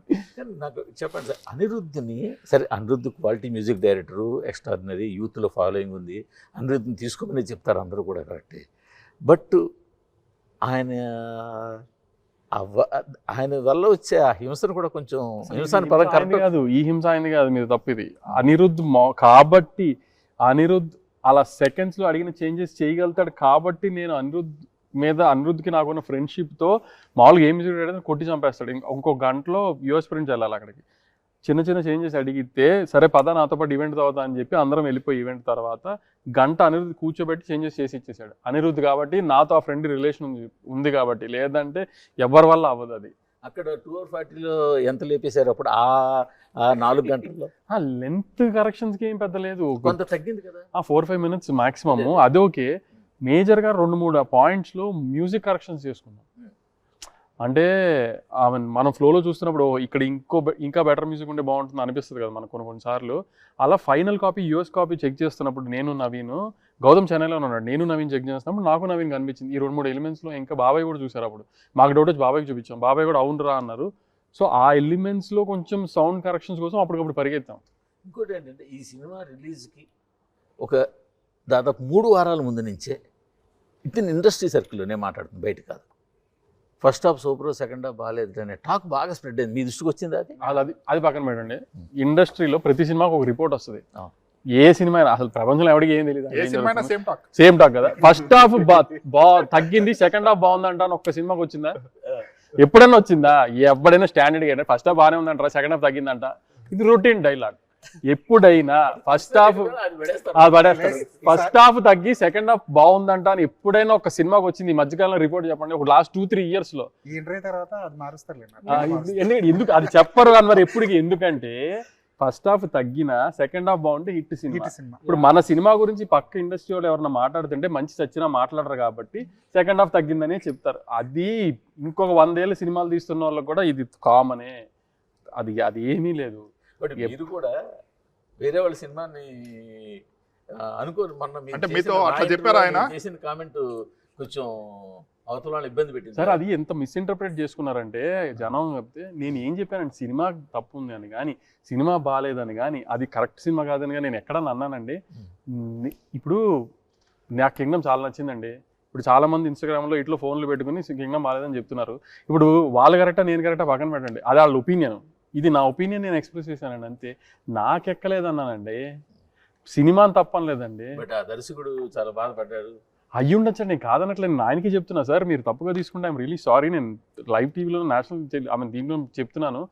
నాకు చెప్పండి సార్, అనిరుద్ధ్ని సరే, Anirudh quality music director, extraordinary, యూత్లో ఫాలోయింగ్ ఉంది, అనిరుద్ధ్ని తీసుకోమని చెప్తారు అందరూ కూడా కరెక్టే. బట్ ఆయన వల్ల వచ్చే ఆ హింసను కూడా కొంచెం హింసాన్ని పదం కరెక్ట్ కాదు, ఈ హింస అయింది కాదు, మీరు తప్పిది. అనిరుద్ధ్ కాబట్టి అనిరుద్ధ్ అలా సెకండ్స్లో అడిగిన చేంజెస్ చేయగలుగుతాడు కాబట్టి నేను అనిరుద్ధ్కి నాకున్న ఫ్రెండ్షిప్తో మామూలుగా ఏం మ్యూజిక్ కొట్టి చంపేస్తాడు. ఇంకో గంటలో యూఎస్ ప్రింట్స్ వెళ్ళాలి అక్కడికి. చిన్న చేంజెస్ అడిగితే సరే పద నాతో పాటు ఈవెంట్ తర్వాత అని చెప్పి అందరం వెళ్ళిపోయి ఈవెంట్ తర్వాత గంట అనిరుద్ధ్ కూర్చోబెట్టి చేంజెస్ చేసి ఇచ్చేసాడు. అనిరుద్ధ్ కాబట్టి నాతో ఆ ఫ్రెండ్ రిలేషన్ ఉంది కాబట్టి, లేదంటే ఎవరి వల్ల అవ్వదు అది. అక్కడ 2:40లో ఎంత లేపేశారు అప్పుడు ఆ 4 గంటల్లో? లెంత్ కరెక్షన్స్కి ఏం పెద్ద లేదు, కొంత తగ్గింది కదా, 4-5 minutes మాక్సిమమ్. అది ఓకే, మేజర్గా 2-3 పాయింట్స్లో మ్యూజిక్ కరెక్షన్స్ చేసుకున్నాం. అంటే మనం ఫ్లోలో చూస్తున్నప్పుడు ఇక్కడ ఇంకా బెటర్ మ్యూజిక్ ఉంటే బాగుంటుంది అనిపిస్తుంది కదా మనకు కొన్నిసార్లు. అలా final copy US copy check చేస్తున్నప్పుడు నేను నవీన్, గౌతమ్ చెన్నైలో ఉన్నాడు, నేను నవీన్ చెక్ చేస్తున్నప్పుడు నాకు నవీన్ కనిపించింది. ఈ 2-3 ఎలిమెంట్స్లో ఇంకా బాబాయ్ కూడా చూసారు. అప్పుడు మాకు డౌట్ వచ్చి బాబాయ్కి చూపించాం, బాబాయ్ కూడా అవునరా అన్నారు. సో ఆ ఎలిమెంట్స్లో కొంచెం సౌండ్ కరెక్షన్స్ కోసం అప్పటికప్పుడు పరిగెత్తాం. ఇంకోటి ఏంటంటే ఈ సినిమా రిలీజ్కి ఒక దాదాపు 3 వారాల ముందు నుంచే ఇతని ఇండస్ట్రీ సర్కిల్లోనే మాట్లాడుతుంది, బయట కాదు. First half super, second half బాగాలేదు అనే టాక్ బాగా స్ప్రెడ్ అయింది. మీ దృష్టికి వచ్చింది అది? అది పక్కన పెట్టండి. ఇండస్ట్రీలో ప్రతి సినిమాకి ఒక రిపోర్ట్ వస్తుంది, ఏ సినిమా అయినా అసలు ప్రపంచంలో ఎవరికి ఏం తెలియదు ఏ సినిమా అయినా సేమ్ టాక్. సేమ్ టాక్ కదా. ఫస్ట్ హాఫ్ తగ్గింది, సెకండ్ హాఫ్ బాగుందంట అని ఒక్క సినిమాకి వచ్చిందా? ఎప్పుడైనా వచ్చిందా? ఎవడైనా స్టాండర్డ్ ఫస్ట్ హాఫ్ బాగానే ఉందంటారా, సెకండ్ హాఫ్ తగ్గిందంట. ఇది రొటీన్ డైలాగ్. ఎప్పుడైనా ఫస్ట్ హాఫ్ పడేస్తారు, ఫస్ట్ హాఫ్ తగ్గి సెకండ్ హాఫ్ బాగుందంట అని ఎప్పుడైనా ఒక సినిమాకి వచ్చింది ఈ మధ్యకాలంలో రిపోర్ట్ చెప్పండి, ఒక లాస్ట్ 2-3 years లో. ఈ ఇంటర్వ్యూ తర్వాత అది మారుస్తారు. ఎందుకు అది చెప్పరు అని మరి ఎప్పటికి? ఎందుకంటే ఫస్ట్ హాఫ్ తగ్గిన సెకండ్ హాఫ్ బాగుంటే హిట్ సినిమా. ఇప్పుడు మన సినిమా గురించి పక్క ఇండస్ట్రీ వాళ్ళు ఎవరన్నా మాట్లాడుతుంటే మంచి చచ్చినా మాట్లాడరు కాబట్టి సెకండ్ హాఫ్ తగ్గిందనే చెప్తారు. అది ఇంకొక 100 ఏళ్ళ సినిమాలు తీస్తున్న వాళ్ళకి కూడా ఇది కామనే. అది ఏమీ లేదు. బట్ మీరు కూడా వేరే వాళ్ళ సినిమాని అనుకోరు. మొన్న అంటే మీతో అట్లా చెప్పారు ఆయన చేసిన కామెంట్ కొంచెం అవతల వాళ్ళు ఇబ్బంది పెట్టింది సార్. అది ఎంత మిస్ఇంటర్ప్రిట్ చేసుకున్నారంటే జనం చెప్తే నేను ఏం చెప్పానండి, సినిమా తప్పు ఉంది అని కానీ, సినిమా బాగాలేదని కానీ, అది కరెక్ట్ సినిమా కాదని కానీ నేను ఎక్కడన్నా అన్నానండి? ఇప్పుడు నాకు కింగ్డమ్ చాలా నచ్చిందండి. ఇప్పుడు చాలా మంది ఇన్స్టాగ్రామ్లో ఇట్లా ఫోన్లు పెట్టుకుని కింగ్డమ్ బాగాలేదని చెప్తున్నారు. ఇప్పుడు వాళ్ళు కరెక్టా నేను కరెక్టా పక్కన పెట్టండి, అది వాళ్ళ ఒపీనియన్. ఇది నా ఒపీనియన్, నేను ఎక్స్ప్రెస్ చేశానండి అంతే. నాకెక్కలేదన్నానండి, సినిమా తప్పనలేదండి. బట్ ఆ దర్శకుడు చాలా బాధపడ్డాడు. అయ్యి ఉండొచ్చండి, నేను కాదనట్లేదు, నేను ఆయనకి చెప్తున్నా సార్, మీరు తప్పుగా తీసుకుంటే ఐఎమ్ రియలీ సారీ. నేను లైవ్ టీవీలో నేషనల్ దీంట్లో చెప్తున్నాను,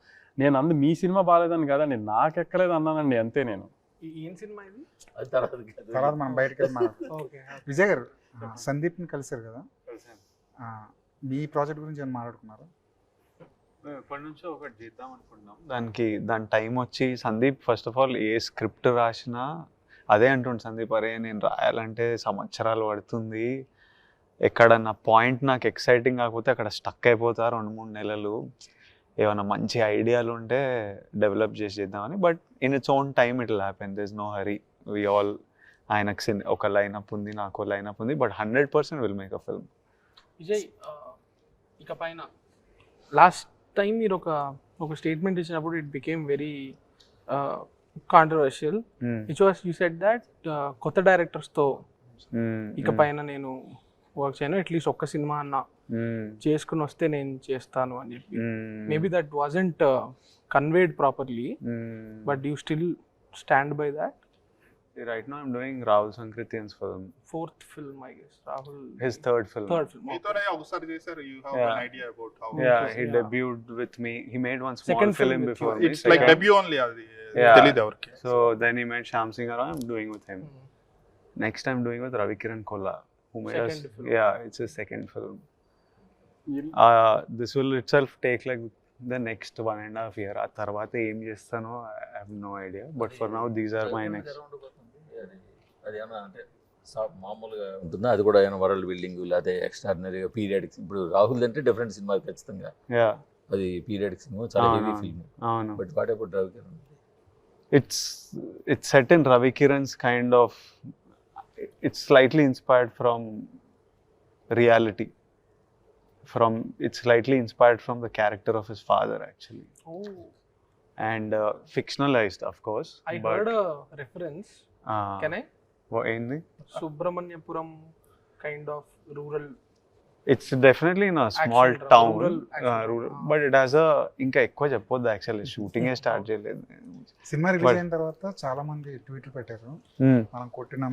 నేను మీ సినిమా బాగాలేదని కాదండి, నాకెక్కలేదు అన్నానండి అంతే. నేను ఏం సినిమా ఇది? అది తర్వాత మనం బయటకు విజయ్ గారు సందీప్ని కలిసారు కదా, మీ ప్రాజెక్ట్ గురించి ఏమైనా మాట్లాడుకున్నారు? ఎప్పటి నుంచో ఒకటి చేద్దాం అనుకుంటున్నాం. దాని టైం వచ్చి Sandeep first of all a script రాసినా అదే అంటుండు సందీప్, అరే నేను రాయాలంటే సంవత్సరాలు పడుతుంది, ఎక్కడన్నా పాయింట్ నాకు ఎక్సైటింగ్ కాకపోతే అక్కడ స్టక్ అయిపోతా 2-3 నెలలు, ఏమైనా మంచి ఐడియాలు ఉంటే డెవలప్ చేద్దామని. But in its own time it will happen, there is no hurry. We all ఆయనకు ఒక లైనప్ ఉంది, నాకు లైనప్ ఉంది, but 100% will make a film. Vijay, ఇక పైన లాస్ట్ టైం మీరు ఒక స్టేట్మెంట్ ఇచ్చినప్పుడు it became very controversial. You said that కొత్త డైరెక్టర్స్తో ఇక పైన నేను వర్క్ చేయను, అట్లీస్ట్ ఒక్క సినిమా అన్న చేసుకుని వస్తే నేను చేస్తాను అని చెప్పి. Maybe that wasn't conveyed properly, but you still stand by that? Right now I'm doing Rahul Sankrityan's film. 4th film, I guess. Rahul. His third film. మీతోనే ఒకసారి చేశారు. You have an idea about how? Yeah, he debuted with me. He made one small Second film film before me. It's like debut only. అది తెలియదు ఎవరికి. So then he made Shyam Singh Arora. I'm doing with him. Next I'm doing with Ravi Kiran Kolla, who made us. Yeah, it's his second film. This will itself take like the next 1.5 years. ఆ తర్వాత ఏం చేస్తానో I have no idea. But for now these are my next. అది ఏమన్నా అంటే మామూలుగా ఉంటుందా? అది కూడా ఏమైనా వరల్డ్ బిల్డింగ్ లేకపోతే ఎక్స్ట్రాడినరీగా పీరియడిక్? ఇప్పుడు రాహుల్ అంటే డిఫరెంట్ సినిమా ఖచ్చితంగా, అది పీరియడిక్ సినిమా, చాలా హెవీ ఫిల్మ్. అవును. But what about Ravi Kiran? It's set in Ravi Kiran's kind of, it's slightly inspired from reality. It's slightly inspired from the character of his father actually. Oh. And fictionalized of course. I heard a reference. Can I? What in the Subramaniapuram kind of rural. It's definitely in a small Action, town, rural. but it has a ఇంకా ఎక్కువ చెప్పొద్దు actually, shooting start చేయలేదు. Cinema release అయిన తర్వాత చాలా మంది ట్వీట్లు పెట్టారు, మనం కొట్టినాం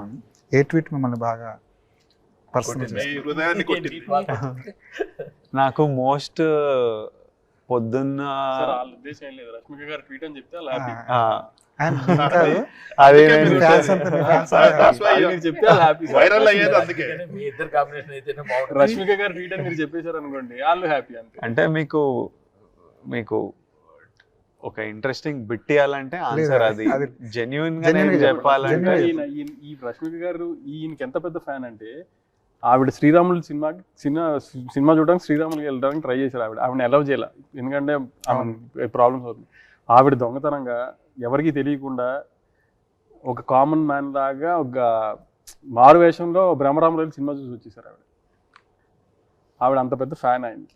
అని. ఏ ట్వీట్ మిమ్మల్ని బాగా హృదయాన్ని కొట్టింది? నాకు మోస్ట్ పొద్దున్న ఉద్దేశం లేదు, రష్మిక గారు ట్వీట్ అని చెప్తే వైరల్ అయ్యేది అందుకే. మీ ఇద్దరు కాంబినేషన్ అయితే రష్మిక గారు ట్వీట్ అని మీరు చెప్పేశారు అనుకోండి, వాళ్ళు హ్యాపీ అంతే. అంటే మీకు ఒక ఇంట్రెస్టింగ్ బిట్ ఇవ్వాలంటే ఆన్సర్ అది జెన్యూన్ గా చెప్పాలంటే. ఈ రష్మిక గారు ఈయనకి ఎంత పెద్ద ఫ్యాన్ అంటే, ఆవిడ శ్రీరాములు సినిమా చూడడానికి శ్రీరాములకి వెళ్ళడానికి ట్రై చేశారు. ఆవిడ అలౌ చేయాలి, ఎందుకంటే ఆమె ప్రాబ్లమ్స్ అవుతుంది. ఆవిడ దొంగతనంగా ఎవరికి తెలియకుండా ఒక కామన్ మ్యాన్ లాగా ఒక మారు వేషంలో బ్రహ్మరాములు సినిమా చూసి వచ్చేసారు. ఆవిడ అంత పెద్ద ఫ్యాన్ ఆయనకి.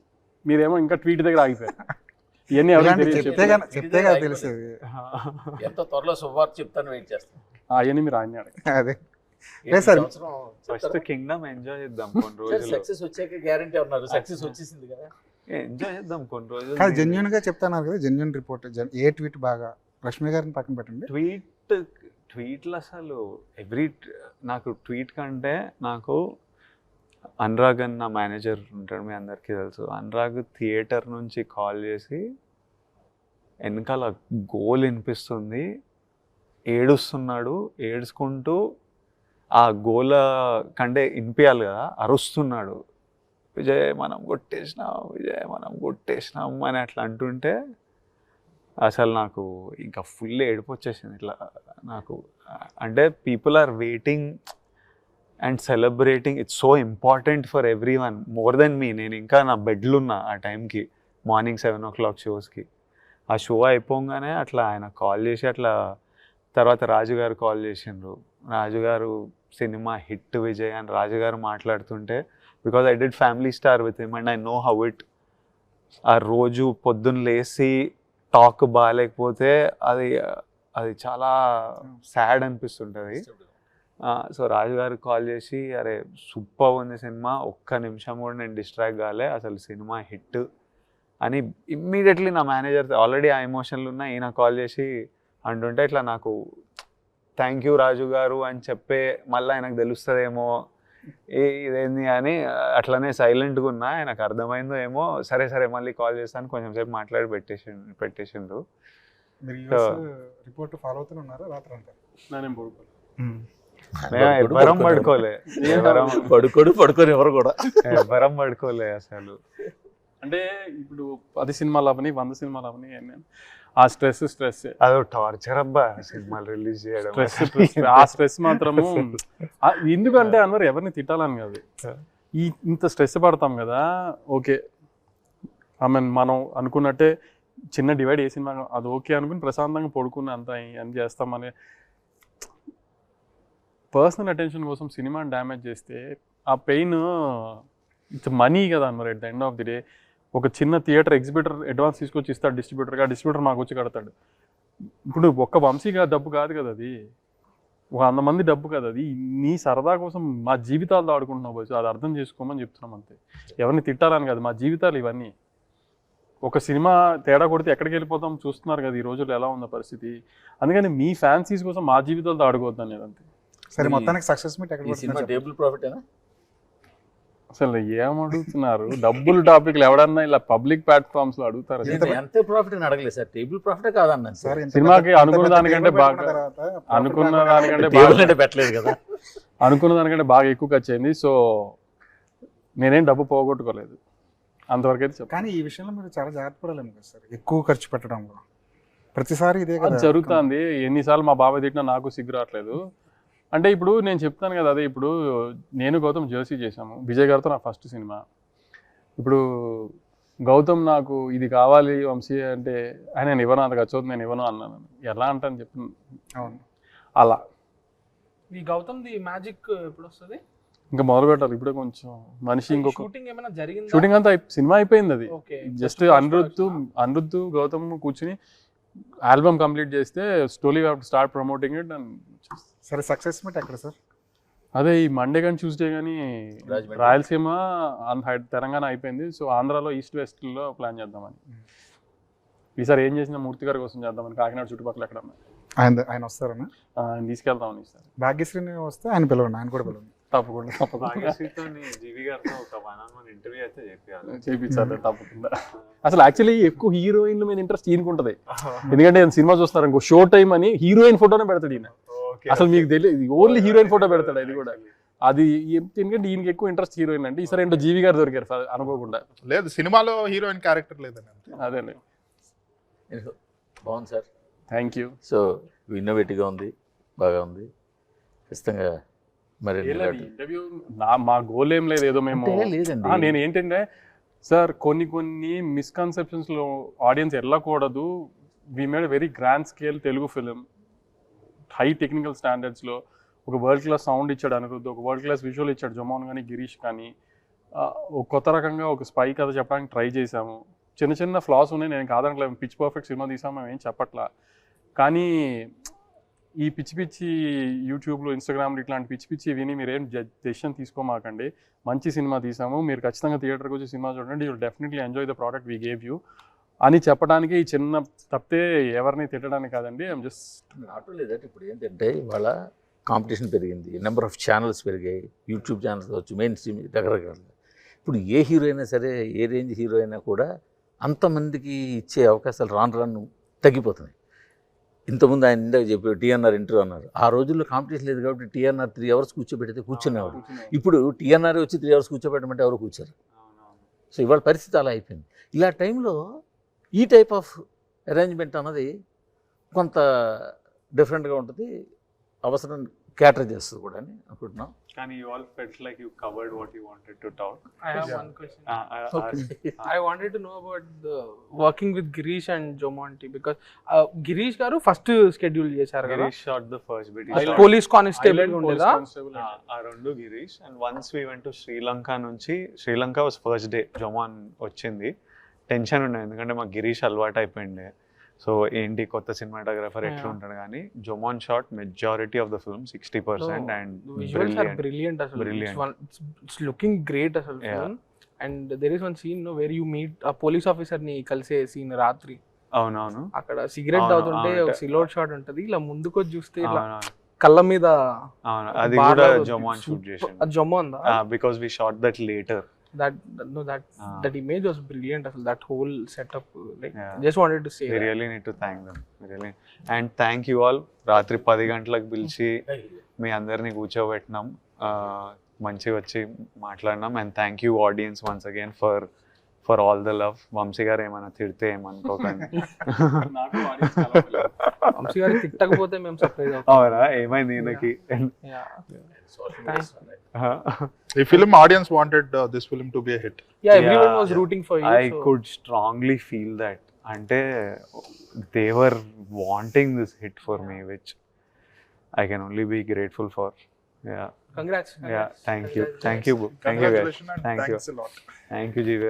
మీరేమో ఇంకా ట్వీట్ దగ్గర ఆగిపోయారు. ఇవన్నీ చెప్తే తెలిసేది. ఎంత త్వరలో శుభవార్త చెప్తాను, వెయిట్ చేస్తాను. అవన్నీ మీరు ఆయన అదే ఫస్ట్ కింగ్డమ్ ఎంజాయ్ చేద్దాం కొన్ని రోజులు. సక్సెస్ వచ్చాక గ్యారంటీ ఉన్నారు, సక్సెస్ వచ్చేసింది కదా, ఎంజాయ్ చేద్దాం కొన్ని రోజులు. జెన్యూన్ గా చెప్తాను కదా, జెన్యూన్ రిపోర్ట్. ఏ ట్వీట్ బాగా? రష్మి గారిని పక్కన పెట్టండి. ట్వీట్ ట్వీట్లు అసలు నాకు ట్వీట్ కంటే నాకు అనురాగ్ అని నా మేనేజర్ ఉంటాడు, మీ అందరికీ తెలుసు. అనురాగ్ థియేటర్ నుంచి కాల్ చేసి వెనకాల గోల్ వినిపిస్తుంది, ఏడుస్తున్నాడు, ఏడుచుకుంటూ ఆ గోల కంటే వినిపించాలి కదా, అరుస్తున్నాడు, విజయ్ మనం కొట్టేసినాం, విజయ్ మనం కొట్టేసినాం అని అట్లా అంటుంటే అసలు నాకు ఇంకా ఫుల్ ఏడుపు వచ్చేసింది. ఇట్లా నాకు అంటే people are waiting and celebrating. It's so important for everyone, more than me. నేను ఇంకా నా బెడ్లు ఉన్నా ఆ టైంకి, మార్నింగ్ 7 o'clock షోస్కి. ఆ షో అయిపోగానే అట్లా ఆయన కాల్ చేసి అట్లా, తర్వాత రాజుగారు కాల్ చేసిండ్రు, రాజుగారు సినిమా హిట్ విజయ్ అని రాజుగారు మాట్లాడుతుంటే, because I did family star with him and I know how it. ఆ రోజు పొద్దున్న లేచి టాక్ బాగాలేకపోతే అది చాలా సాడ్ అనిపిస్తుంటుంది. సో రాజుగారు కాల్ చేసి, అరే సూపర్ ఉంది సినిమా, ఒక్క నిమిషం కూడా నేను డిస్ట్రాక్ట్ కాలే, అసలు సినిమా హిట్ అని ఇమ్మీడియట్లీ నా మేనేజర్ ఆల్రెడీ ఆ ఎమోషన్లు ఉన్నా ఈయన కాల్ చేసి అంటుంటే ఇట్లా నాకు థ్యాంక్ యూ రాజు గారు అని చెప్పే మళ్ళీ ఆయనకు తెలుస్తుందేమో ఇదేంది అని అట్లనే సైలెంట్గా ఉన్నా. ఆయనకు అర్థమైందో ఏమో, సరే సరే మళ్ళీ కాల్ చేస్తాను కొంచెం సేపు మాట్లాడి పెట్టేసిండ్రు. రిపోర్ట్ ఫాలో అవుతూనే ఉన్నారా రాత్రి అంతా? నేనేం పడుకోలేదు, ఎవ్వరం పడుకోలే, పడుకొని ఎవరు కూడా ఎవ్వరం పడుకోలే అసలు. అంటే ఇప్పుడు 10 సినిమాలు అవని 100 సినిమాలు అవని ఆ స్ట్రెస్ అదో టార్చర్ అబ్బా సినిమాలు రిలీజ్ చేయడం. ఆ స్ట్రెస్ మాత్రము ఎందుకంటే అన్నారు ఎవరిని తిట్టాలని కాదు, ఇంత స్ట్రెస్ పడతాం కదా. ఓకే ఐ మీన్ మనం అనుకున్నట్టే చిన్న డివైడ్ ఏ సినిమా అది ఓకే అనుకుని ప్రశాంతంగా పడుకుని అంత అని చేస్తామని పర్సనల్ అటెన్షన్ కోసం సినిమాని డ్యామేజ్ చేస్తే ఆ పెయిన్ ఇట్స్ మనీ కదా అన్నారు. At the end of the day ఒక చిన్న థియేటర్ ఎగ్జిబిటర్ అడ్వాన్స్ తీసుకొచ్చి ఇస్తాడు డిస్ట్రిబ్యూటర్గా, డిస్ట్రిబ్యూటర్ మాకు వచ్చి కడతాడు. ఇప్పుడు ఒక్క వంశీగా డబ్బు కాదు కదా అది, 100 మంది డబ్బు కదా అది. నీ సరదా కోసం మా జీవితాలతో ఆడుకుంటున్నావు బస్సు, అది అర్థం చేసుకోమని చెప్తున్నాం అంతే. ఎవరిని తిట్టాలని కాదు, మా జీవితాలు ఇవన్నీ. ఒక సినిమా తేడా కొడితే ఎక్కడికి వెళ్ళిపోతాం చూస్తున్నారు కదా ఈ రోజుల్లో ఎలా ఉందో పరిస్థితి. అందుకని మీ ఫ్యాన్సీస్ కోసం మా జీవితాలతో ఆడుకోవద్దు అనేది అంతే. సరే మొత్తానికి సక్సెస్ మీట్ ఈ సినిమా టేబుల్ ప్రాఫిట్ అయినా అసలు ఏమడుగుతున్నారు డబ్బులు టాపిక్లు ఎవడన్నా ఇలా పబ్లిక్ ప్లాట్ఫామ్స్ లో అడుగుతారు. ఎంత ప్రాఫిట్ అని అడగలేదు సార్, టేబుల్ ప్రాఫిటే కాదన్నాను సార్. సినిమాకి అనుకున్న దానికంటే బాగా పెట్టలేదు కదా, అనుకున్న దానికంటే బాగా ఎక్కువ ఖర్చు అయింది. సో నేనేం డబ్బు పోగొట్టుకోలేదు అంతవరకు అయితే చెప్పాను. కానీ ఈ విషయంలో మీరు చాలా జాగ్రత్త పడాలేము కదా సార్, ఎక్కువ ఖర్చు పెట్టడంలో. ప్రతిసారి ఇదే కదా జరుగుతుంది. ఎన్నిసార్లు మా బాబాయ్ తిట్టినా నాకు సిగ్గు రావట్లేదు. అంటే ఇప్పుడు నేను చెప్తాను కదా, అదే ఇప్పుడు నేను గౌతమ్ జర్సీ చేశాము, విజయ్ గారితో నా ఫస్ట్ సినిమా. ఇప్పుడు గౌతమ్ నాకు ఇది కావాలి వంశీ అంటే నేను ఇవ్వను, అంత ఖర్చు అవుతుంది నేను ఇవ్వను అన్నాను. ఎలా అంటాను చెప్పి అలా. ఈ గౌతమ్ ది మ్యాజిక్ ఎప్పుడు వస్తుంది? ఇంకా మొదలు పెట్టాలి ఇప్పుడే కొంచెం మనిషి. ఇంకొక షూటింగ్ ఏమైనా జరిగింది? షూటింగ్ అంతా సినిమా అయిపోయింది, అది జస్ట్ అనిరుద్ధ్ గౌతమ్ కూర్చుని ఆల్బమ్ కంప్లీట్ చేస్తే story start promoting it. And సరే సక్సెస్ మీట్ ఎక్కడ సార్? అదే ఈ మండే కానీ ట్యూస్డే కానీ రాయలసీమ తెలంగాణ అయిపోయింది. సో ఆంధ్రాలో ఈస్ట్ వెస్ట్లో ప్లాన్ చేద్దామని. ఈసారి ఏం చేసినా మూర్తి గారి కోసం చేద్దామని, కాకినాడ చుట్టుపక్కల ఎక్కడ ఆయన వస్తారన్నా? ఆయన తీసుకెళ్తామని ఈసారి. భాగ్యశ్రీని వస్తే ఆయన పిలవండి, ఆయన కూడా పిలవండి. తప్పకుండా చేయించాలి తప్పకుండా. అసలు యాక్చువల్లీ ఎక్కువ హీరోయిన్ల మీద ఇంట్రెస్ట్ ఈయనకుంటది, ఎందుకంటే సినిమా చూస్తున్నారు ఇంకో షో టైం అని హీరోయిన్ ఫోటోనే పెడతాడు ఈయన. అసలు మీకు తెలియదు, ఓన్లీ హీరోయిన్ ఫోటో పెడతాడు. అది కూడా అది ఎందుకంటే ఈయనకి ఎక్కువ ఇంట్రెస్ట్ హీరోయిన్ అంటే. ఈసారి ఏంటో జీవి గారు దొరికారు అనుకోకుండా. లేదు సినిమాలో హీరోయిన్ క్యారెక్టర్ లేదని. అదే బాగుంది సార్, థ్యాంక్ యూ. సో ఇన్నోవేటివ్గా ఉంది, బాగా ఉంది ఖచ్చితంగా. మరి ఇంటర్వ్యూ మా గోల్ ఏం లేదు, ఏదో మేము లేదండి. నేను ఏంటంటే సార్ కొన్ని మిస్కన్సెప్షన్స్లో ఆడియన్స్ వెళ్ళకూడదు. We made very grand scale Telugu film, high technical స్టాండర్డ్స్లో. ఒక వరల్డ్ క్లాస్ సౌండ్ ఇచ్చాడు అనిరుద్ధ్, ఒక వరల్డ్ క్లాస్ విజువల్ ఇచ్చాడు జమాన్ కానీ గిరీష్ కానీ. ఒక కొత్త రకంగా ఒక స్పై కథ చెప్పడానికి ట్రై చేశాము. చిన్న ఫ్లాస్ ఉన్నాయి, నేను కాదనట్లేదు. పిచ్ పర్ఫెక్ట్ సినిమా తీసాము, మేము ఏం చెప్పట్లా. కానీ ఈ పిచ్చి యూట్యూబ్లో ఇన్స్టాగ్రామ్లో ఇట్లాంటి పిచ్చి విని మీరేం డెసిషన్ తీసుకోమాకండి. మంచి సినిమా తీసాము, మీరు ఖచ్చితంగా థియేటర్కి వచ్చి సినిమా చూడండి. You will definitely enjoy the product we gave you. అని చెప్పడానికి ఈ చిన్న తప్పితే ఎవరిని తిట్టడానికి కాదండి. ఐఎమ్ జస్ట్ నాట్ లేదంటే ఇప్పుడు ఏంటంటే ఇవాళ కాంపిటీషన్ పెరిగింది, నెంబర్ ఆఫ్ ఛానల్స్ పెరిగాయి, యూట్యూబ్ ఛానల్స్ కావచ్చు, మెయిన్ స్ట్రీమ్ రకరకాలు. ఇప్పుడు ఏ హీరో అయినా సరే, ఏ రేంజ్ హీరో అయినా కూడా అంతమందికి ఇచ్చే అవకాశాలు రాను రాను తగ్గిపోతున్నాయి. ఇంతకుముందు ఆయన ఇందాక చెప్పారు టీఎన్ఆర్ ఇంటర్వ్యూ అన్నారు. ఆ రోజుల్లో కాంపిటీషన్ లేదు కాబట్టి టీఎన్ఆర్ 3 hours కూర్చోబెడితే కూర్చునేవాడు. ఇప్పుడు టీఎన్ఆర్ వచ్చి 3 hours కూర్చోబెట్టమంటే ఎవరు కూర్చోరు. సో ఇవాళ పరిస్థితి అలా అయిపోయింది. ఇలా టైంలో ఈ టైప్ ఆఫ్ అరేంజ్మెంట్ అన్నది కొంత డిఫరెంట్గా ఉంటుంది, అవసరం క్యాటర్ చేస్తుంది కూడా అని అనుకుంటున్నాం. కానీ you all felt like you covered what you wanted to talk. I have one question. Okay. I wanted to know about the working with Girish and Jomonti because Girish garu first schedule చేశారు కదా. Girish shot the first bit. Police constable ఉండేదా? ఆ రెండు Girish. And once we went to Sri Lanka నుంచి, Sri Lanka was first day జొమాన్ వచ్చింది. Tension ఉండే ఎందుకంటే మాకు గిరీష్ అలవాటు అయిపోయింది. సో ఏంటి కొత్త సినిమాటోగ్రఫర్ ఎట్లా ఉంటాడు, కానీ Jomon shot majority of the film 60% and visuals are brilliant అసలు. ఇట్స్ లుకింగ్ గ్రేట్ అసలు. And there is one scene where you meet ఆ పోలీస్ ఆఫీసర్ ని కలిసే సీన్ రాత్రి. అవునవును. అక్కడ సిగరెట్ తాగుతుంటే ఒక సిలోట్ షాట్ ఉంటది, ఇలా ముందుకు చూస్తే ఇట్లా కళ్ళ మీద. అవును, అది కూడా జొమాన్ షూట్ చేసింది. Jomon because we shot that later. That image was brilliant. That whole setup, like, just wanted to say we really need to thank them, really. And thank you all. రాత్రి 10 గంటలకు పిలిచి మీ అందరినీ కూర్చోబెట్టినాం, మంచిగా వచ్చి మాట్లాడినాం. And thank you audience once again for all the love. Vamsi garu ఏమైనా తిడితే ఏమనుకోకండి. వంశీ గారు తిట్టకపోతే మేము సర్ప్రైజ్ అవుతాం. అవునా, ఏమైంది ఈయనకి? The film audience wanted this film to be a hit. Yeah, everyone was rooting for you. I could strongly feel that. Ante they were wanting this hit for me, which I can only be grateful for. Yeah. Congrats. Yeah, thank you. Thank you. Thank you guys. Congratulations and Thank you. thanks a lot. Thank you, G.